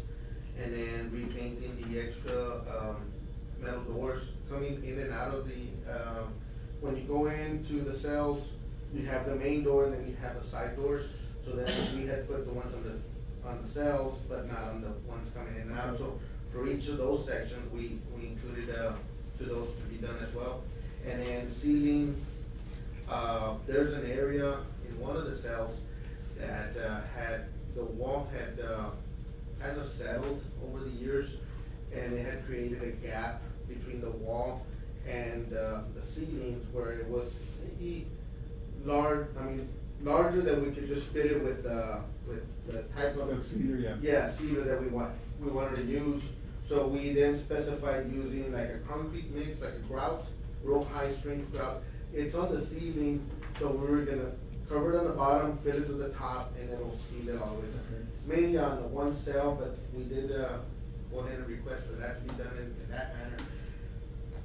and then repainting the extra, metal doors coming in and out of the, when you go into the cells, you have the main door and then you have the side doors. So then we had put the ones on the cells, but not on the ones coming in and out. So for each of those sections, we included, to those to be done as well. And then sealing, there's an area in one of the cells that, the wall had, kind of settled over the years, and it had created a gap between the wall and, the ceiling, where it was maybe larger than we could just fit it with the type of. Cedar, yeah. Yeah, cedar that we wanted to use. So we then specified using like a concrete mix, like a grout, real high strength grout. It's on the ceiling, so we were gonna cover it on the bottom, fill it to the top, and then we'll seal it all the way down. Okay. It's mainly on the one cell, but we did, go ahead and request for that to be done in that manner.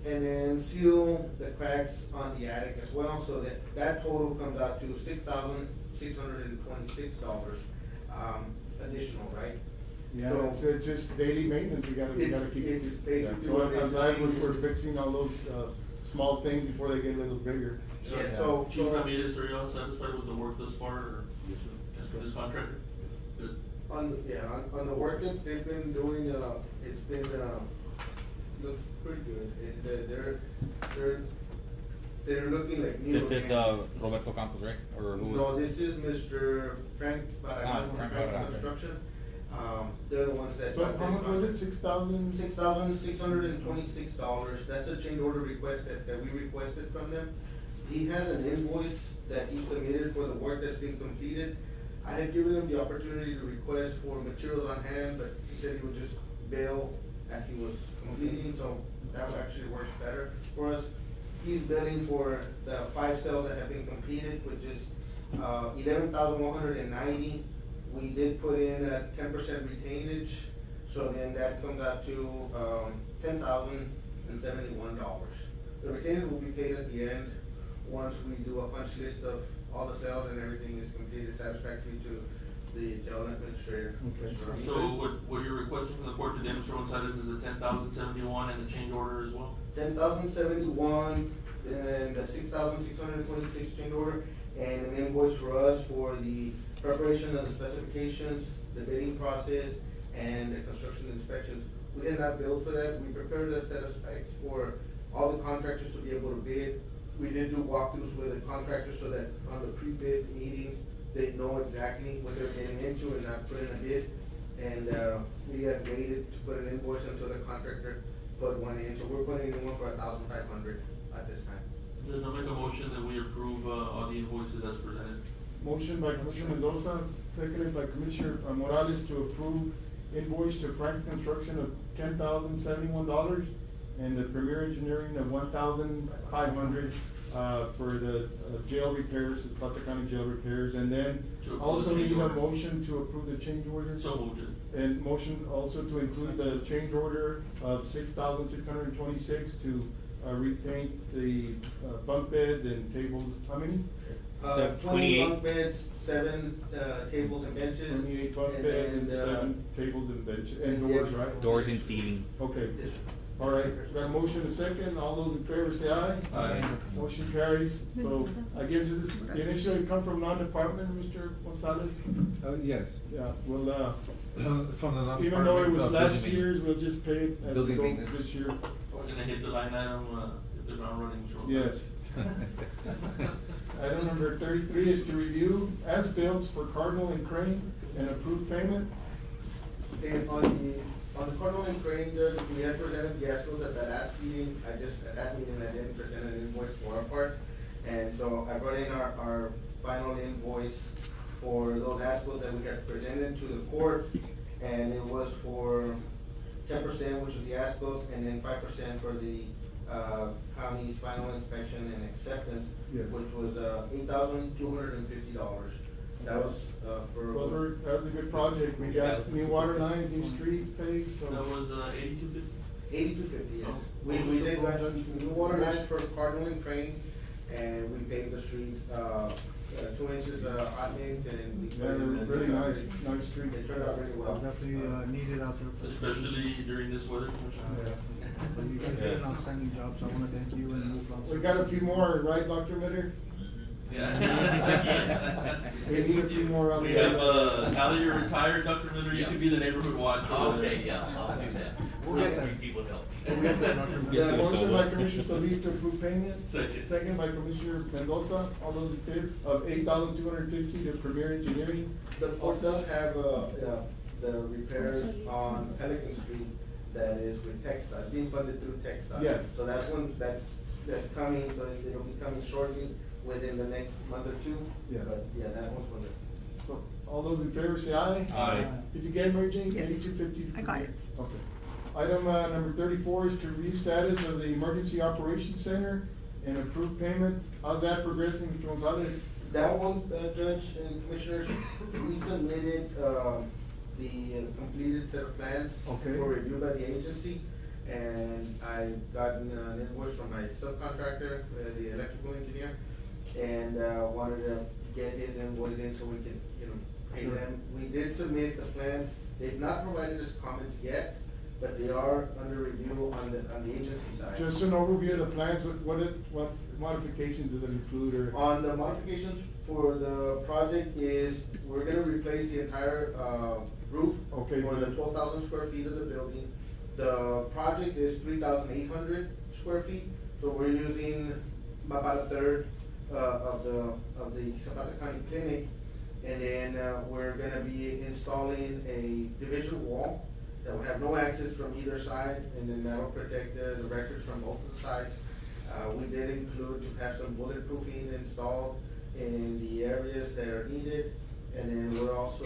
And then seal the cracks on the attic as well, so that total comes out to $6,626, additional, right? Yeah, So- it's just daily maintenance, we gotta keep. It's basically So what I'm glad it's- we're fixing all those, small things before they get a little bigger. Yeah, so- Chief Ramirez, are you all satisfied with the work thus far, or this contractor? Good. On the work that they've been doing, it's been, looks pretty good. They're looking like new. This is Roberto Campos, right? Or who No, is? this is Mr. Frank Barragan from Frank Frank's Barragan. Construction. They're the ones that. So how much was it, 6,000? $6,626. That's a change order request that we requested from them. He has an invoice that he submitted for the work that's been completed. I had given him the opportunity to request for materials on hand, but he said he would just bill as he was completing, so that actually works better for us. He's billing for the 5 cells that have been completed, which is, 11,190. We did put in a 10% retainage, so then that comes out to, $10,071. The retainage will be paid at the end, once we do a punch list of all the sales and everything is completed satisfactory to the jail administrator. Okay. So what you're requesting from the court today, Mr. Gonzalez, is the 10,071 and the change order as well? 10,071 and the 6,626 change order, and an invoice for us for the preparation of the specifications, the bidding process, and the construction inspections. We had not billed for that. We prepared a set of specs for all the contractors to be able to bid. We did do walkthroughs with the contractors so that on the pre-bid meetings, they know exactly what they're getting into and not put in a bid. And we had waited to put an invoice until the contractor put one in, so we're putting in one for 1,500 at this time. Then I'll make a motion that we approve all the invoices as presented. Motion by Commissioner Mendoza, seconded by Commissioner Morales to approve invoice to Frank Construction of $10,071 and the Premier Engineering of $1,500 for the jail repairs, the Zapata County jail repairs, and then To also approve the need change a order. motion to approve the change order. So moved. And motion also to include the change order of 6,626 to repaint the bunk beds and tables, how many? 20 bunk beds, 7 tables and benches. 28 bunk and beds and then, 7 tables and benches, and and doors, the- right? Doors and ceiling. Okay, all right, got a motion and a second, all those in favor say aye. Aye. Motion carries, so I guess this is initially come from non-department, Mr. Gonzalez? Yes. Yeah, well, From the non-department. even though it was last building year's, we'll just pay it as we Building go maintenance. this year. We're gonna hit the line item, hit the ground running, Mr. Yes. Gonzalez. Item number 33 is to review as-bills for Cardinal and Crane and approve payment. And on the Cardinal and Crane, Judge, we had presented the escrows at that last meeting. At that meeting, I didn't present an invoice for our part. And so I brought in our final invoice for those escrows that we had presented to the court. And it was for 10%, which was the escrows, and then 5% for the county's final inspection and acceptance, Yes. which was $8,250. That was for. That was a good project, we got new water lines, new streets paved, so. That was 8250? 8250, yes. Oh. We did new water lines for Cardinal and Crane, and we paved the streets, 2 inches, hot mix, and we. Yeah, they're really nice streets. They turned out really well. Definitely needed out there. for- Especially during this weather, Commissioner. But you guys did an outstanding job, so I wanna thank you and move on. We got a few more, right, Dr. Mitter? Yeah. We need a few more on We the. have, now that you're retired, Dr. Miller, you can be the neighborhood watch. Okay, yeah, I'll do that. We'll get there. People help. Yeah, motion by Commissioner Solis to approve payment. Second. Second by Commissioner Mendoza, all those in favor of $8,250 to Premier Engineering. The port does have, the repairs on Pelican Street that is with TechStop, being funded through TechStop. Yes. So that's one, that's coming, so it'll be coming shortly, within the next month or two. Yeah. But, yeah, that one's one So, all those in favor say aye. Aye. Did you get it, Mary Jane? Yes. 8250? I got it. Okay. Item, number 34 is to review status of the Emergency Operations Center and approve payment. How's that progressing, Mr. Gonzalez? That one, Judge and Commissioners, we submitted, the completed set of plans Okay. for review by the agency, and I've gotten an invoice from my subcontractor, the electrical engineer, and, wanted to get his invoice in so we can, pay Sure. them. We did submit the plans, they've not provided us comments yet, but they are under review on the agency side. Just an overview of the plans, what modifications does it include, or? On the modifications for the project is, we're gonna replace the entire, roof. Okay, For the good. 12,000 square feet of the building. The project is 3,800 square feet, so we're using about a third, of the Zapata County Clinic. And then, we're gonna be installing a division wall that will have no access from either side, and then that'll protect the records from both of the sides. We did include to have some bulletproofing installed in the areas that are needed. And then we're also,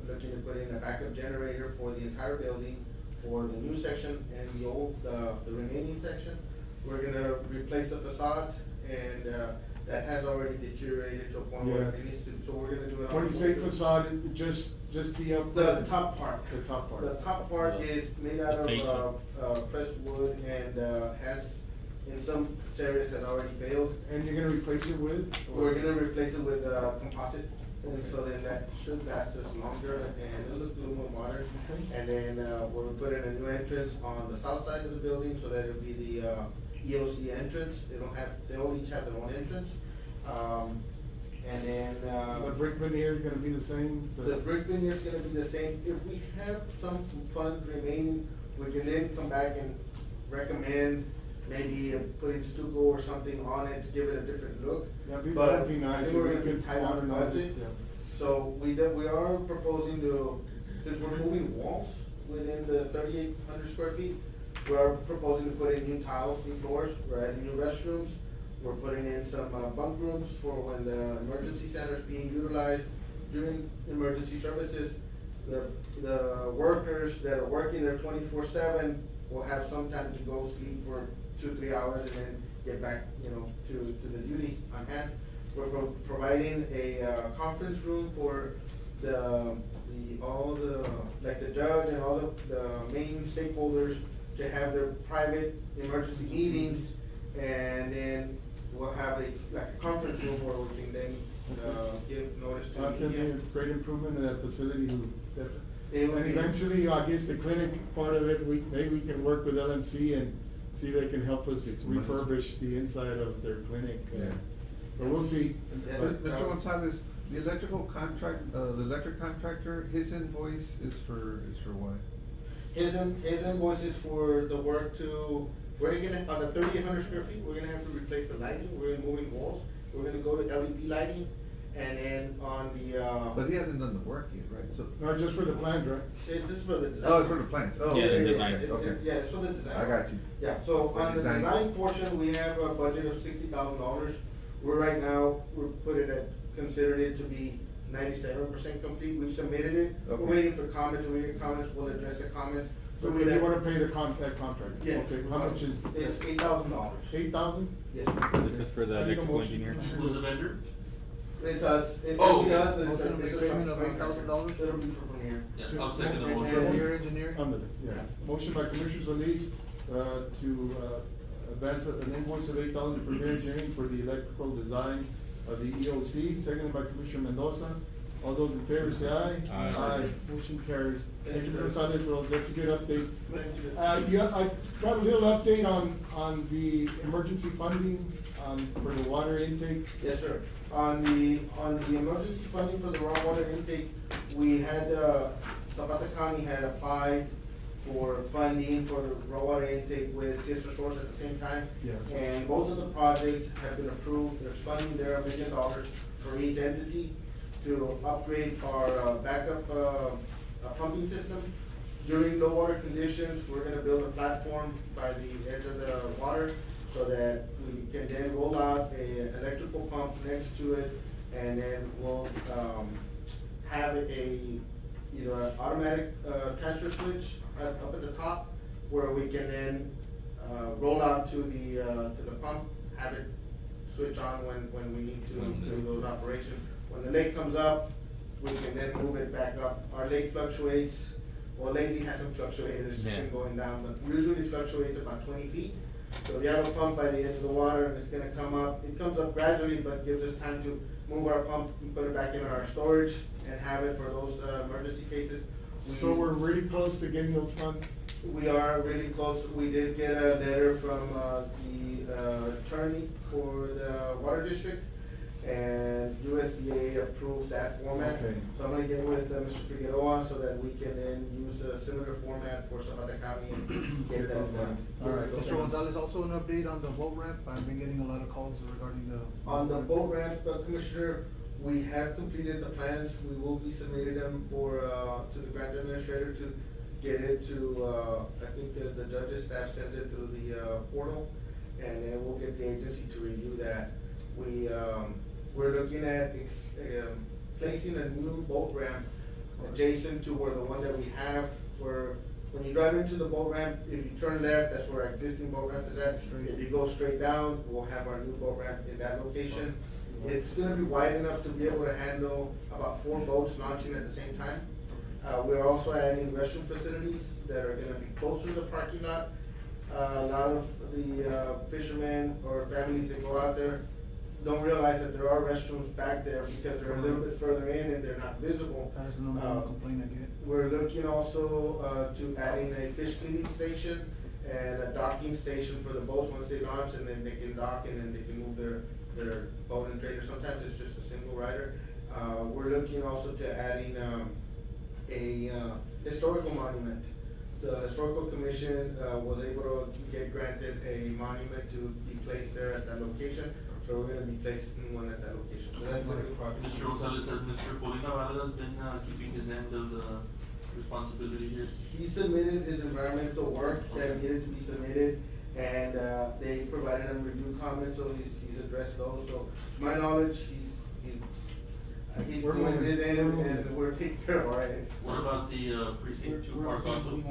looking to put in a backup generator for the entire building for the new section and the old, the remaining section. We're gonna replace the facade, and, that has already deteriorated to a point where Yes. it needs to, so we're gonna do it. When you say facade, just the up. The top part. The top part. The top part is made out The of, pressed wood and, has in some areas has already failed. And you're gonna replace it with? We're gonna replace it with, composite, and so then that should last us longer, and it'll look a little more modern. And then, we're putting a new entrance on the south side of the building, so that it'll be the, EOC entrance. They all each have their own entrance. And then, The brick veneer is gonna be the same? the brick veneer is gonna be the same. If we have some funds remaining, we can then come back and recommend maybe putting stucco or something on it to give it a different look. Yeah, that But would be nice I think if we're we gonna be could tight on modernize it, budget. yeah. So we are proposing to, since we're moving walls within the 3,800 square feet, we are proposing to put in new tiles, new floors, we're adding new restrooms. We're putting in some bunk rooms for when the emergency center is being utilized during emergency services. The workers that are working there 24/7 will have some time to go sleep for 2-3 hours and then get back, to the duties on hand. We're providing a conference room for like the judge and all the main stakeholders to have their private emergency meetings, and then we'll have like a conference room where we can then, give notice to That's the gonna be media. a great improvement in that facility. It will And be- eventually, I guess the clinic part of it, maybe we can work with LMC and see if they can help us refurbish the inside of their clinic. Yeah. But we'll see. Mr. Gonzalez, the electric contractor, his invoice is for what? His invoice is for the work we're gonna, on the 3,800 square feet, we're gonna have to replace the lighting, we're moving walls, we're gonna go to LED lighting, and then on the, But he hasn't done the work yet, right? So. No, just for the plans, right? It's just for the design. Oh, it's for the plans. Oh, Yeah, the okay, design. Okay. Yeah, it's for the design. I got you. Yeah, so For on the design. design portion, we have a budget of $60,000. We're putting it, considered it to be 97% complete, we've submitted it. We're Okay. waiting for comments, and we get comments, we'll address the comments. So we wanna pay the contract? Yeah. Okay, how much is? It's $8,000. 8,000? Yes. This is for the I need a electrical motion. engineer. Who's the vendor? It's us, it's Oh, gonna be us, but Motion to make it's a payment of $8,000. $8,000? It'll be for Premier. Yeah, I'll second the And- motion. Premier engineer? Under, yeah. Motion by Commissioner Solis, to, advance an invoice of 8,000 to Premier Engineering for the electrical design of the EOC, seconded by Commissioner Mendoza. All those in favor say aye. Aye. Motion carries. Thank you. Gonzalez, well, that's a good update. Thank you. Yeah, I got a little update on the emergency funding, for the water intake. Yes, sir. On the emergency funding for the raw water intake, we had, Zapata County had applied for funding for the raw water intake with Sister Shores at the same time. Yes. And both of the projects have been approved. There's funding there, $1 million for each entity to upgrade our, backup, pumping system. During low water conditions, we're gonna build a platform by the edge of the water so that we can then roll out a electrical pump next to it, and then we'll, have either an automatic, transfer switch up at the top, where we can then, roll out to the pump, have it switch on when we need to do those operations. When the lake comes up, we can then move it back up. Our lake fluctuates, well, lately hasn't fluctuated, it's been going down, but usually fluctuates about 20 feet. So if you have a pump by the edge of the water and it's gonna come up, it comes up gradually, but gives us time to move our pump and put it back in our storage and have it for those, emergency cases. So we're really close to getting those funds? We are really close. We did get a letter from, the, attorney for the water district, and USDA approved that format. Okay. So I'm gonna get with, Mr. Figueroa so that we can then use a similar format for Zapata County and get that done. All right. Mr. Gonzalez, also an update on the boat ramp. I've been getting a lot of calls regarding the. On the boat ramp, Commissioner, we have completed the plans. We will be submitting them for, to the grant administrator to get it to, I think the judge's staff sent it through the, portal, and then we'll get the agency to review that. We're looking at, placing a new boat ramp adjacent to where the one that we have, where when you drive into the boat ramp, if you turn left, that's where our existing boat ramp is at. If you go straight down, we'll have our new boat ramp in that location. It's gonna be wide enough to be able to handle about 4 boats launching at the same time. We're also adding restroom facilities that are gonna be closer to the parking lot. A lot of the fishermen or families that go out there don't realize that there are restrooms back there because they're a little bit further in and they're not visible. That is the number one complaint I get. We're looking also, to adding a fish cleaning station and a docking station for the boats once they launch, and then they can dock and then they can move their boat and trailer. Sometimes it's just a single rider. We're looking also to adding, a historical monument. The historical commission, was able to get granted a monument to be placed there at that location, so we're gonna be placing one at that location. So that's a good project. Mr. Gonzalez, has Mr. Polina Vargas been, keeping his end of the responsibility here? He submitted his environmental work that needed to be submitted, and, they provided him review comments, so he's addressed those. So, to my knowledge, he's doing his end, and we're taking care of our end. What about the, precinct two park also?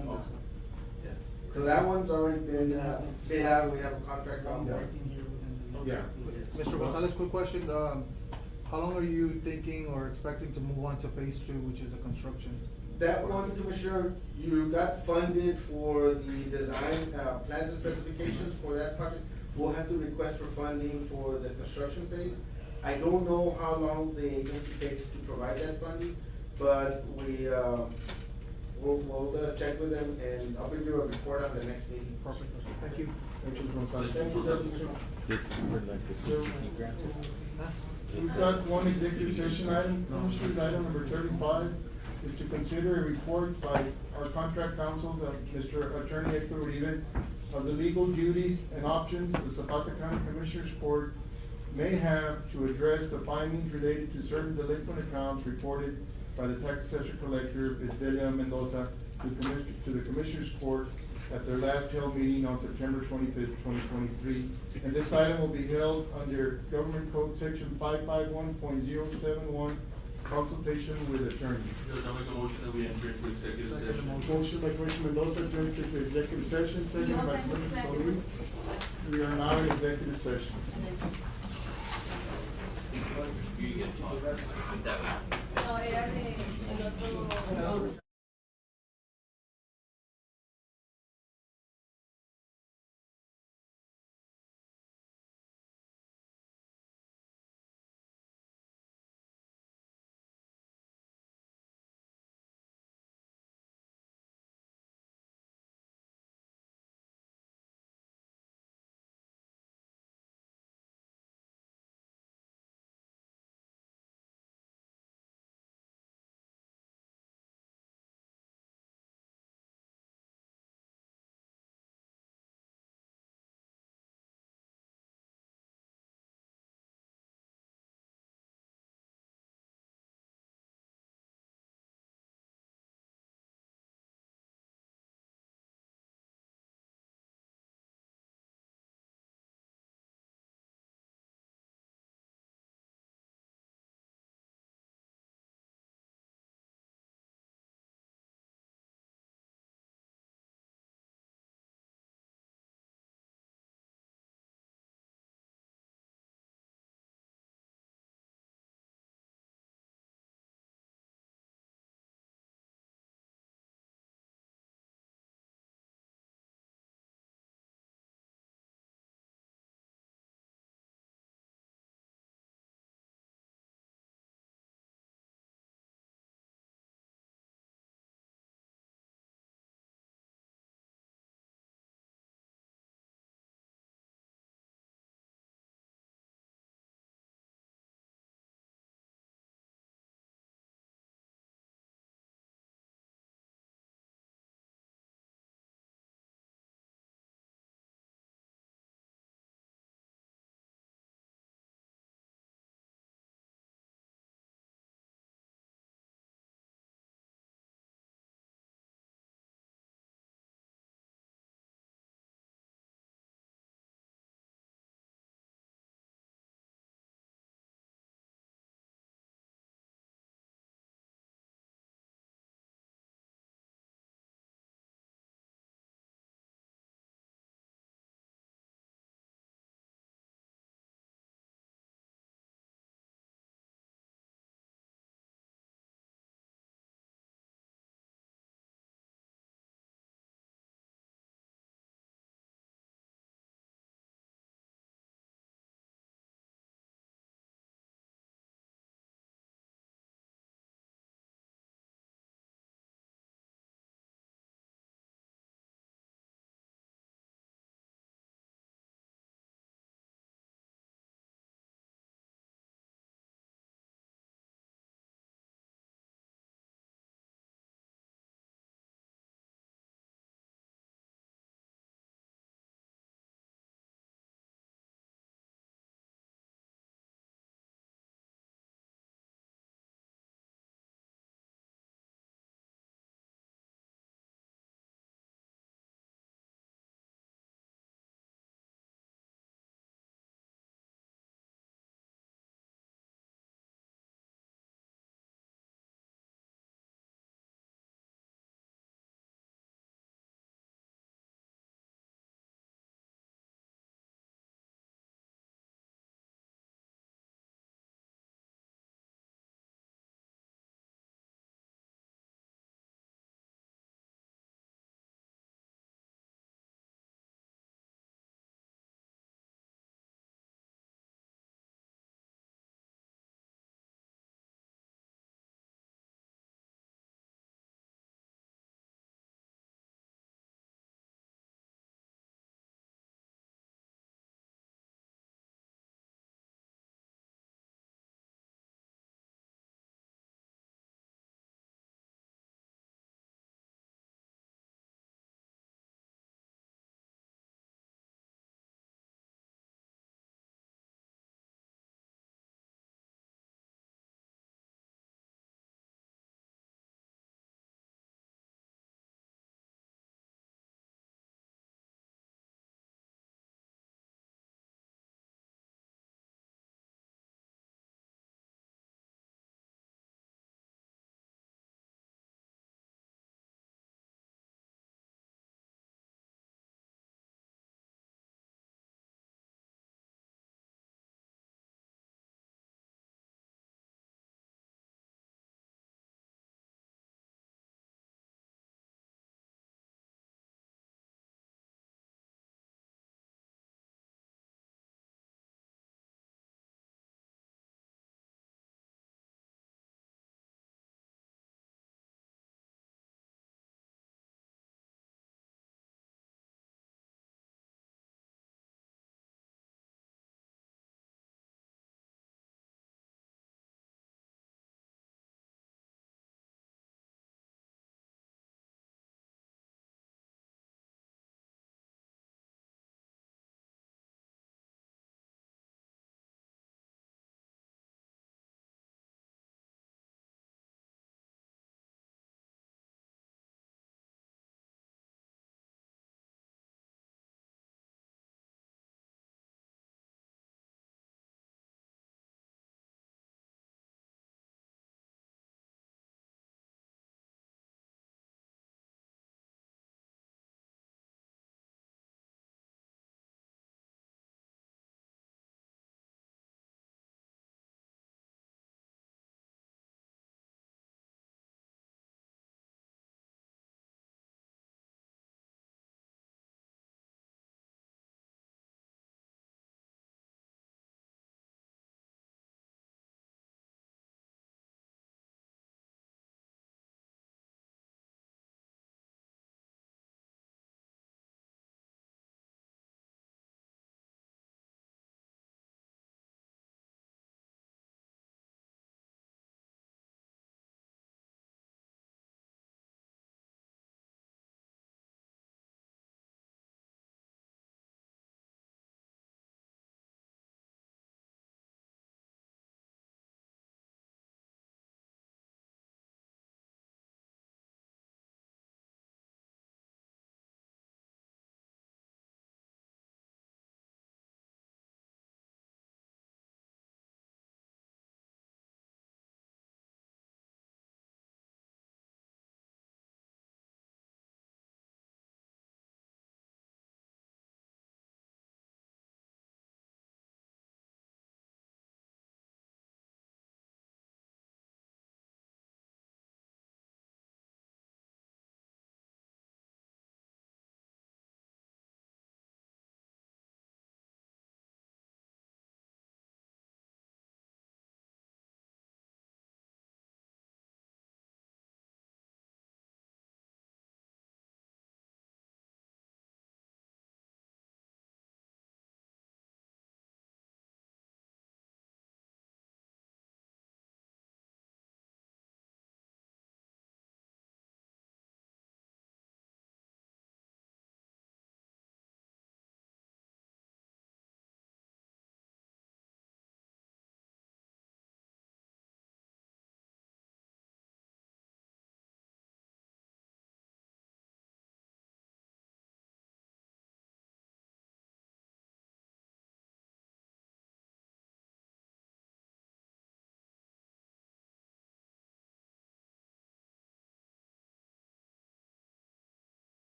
Yes. So that one's already been, bid out, we have a contract on board. Yeah. Mr. Gonzalez, quick question, how long are you thinking or expecting to move on to phase two, which is the construction? That one, Commissioner, you got funded for the design, plans and specifications for that project. We'll have to request for funding for the construction phase. I don't know how long the agency takes to provide that funding, but we'll check with them, and I'll bring you a report on the next meeting. Perfect, thank you. Thank you, Judge. This is for like the CPC grant. We've got one executive session item, Commissioners, item number 35, is to consider a report by our contract counsel, Mr. Attorney Hector Uribe, of the legal duties and options the Zapata County Commissioners Court may have to address the findings related to certain delinquent accounts reported by the tax assessor collector, Delia Mendoza, to the Commissioners Court at their last held meeting on September 25th, 2023. And this item will be held under Government Code Section 551.071, consultation with attorney. Judge, I'll make a motion that we enter into executive session. Motion by Commissioner Mendoza to enter into executive session, second by Commissioner Solis. We are now in executive session. You get to talk. That way. No, era de el otro.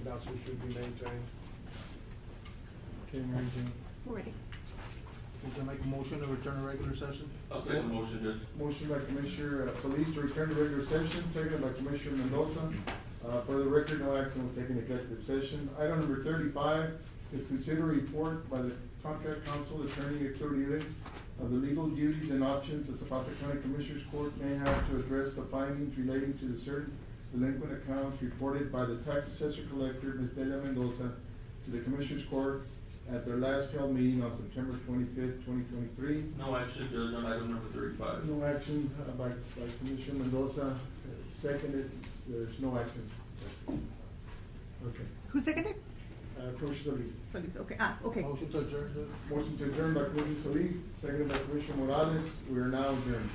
that's what should be maintained. Okay, Mary Jane. We're ready. Would you make a motion to return to regular session? I'll second the motion, Judge. Motion by Commissioner Solis to return to regular session, second by Commissioner Mendoza. For the record, no action will take an executive session. Item number 35 is consider report by the contract counsel attorney Hector Uribe of the legal duties and options the Zapata County Commissioners Court may have to address the findings relating to the certain delinquent accounts reported by the tax assessor collector, Ms. Delia Mendoza, to the Commissioners Court at their last held meeting on September 25th, 2023. No action, Judge, on item number 35. No action by Commissioner Mendoza, seconded, there's no action. Okay. Who seconded? Commissioner Solis. Solis, okay, okay. Motion to adjourn, Judge. Motion to adjourn by Commissioner Solis, seconded by Commissioner Morales. We are now adjourned.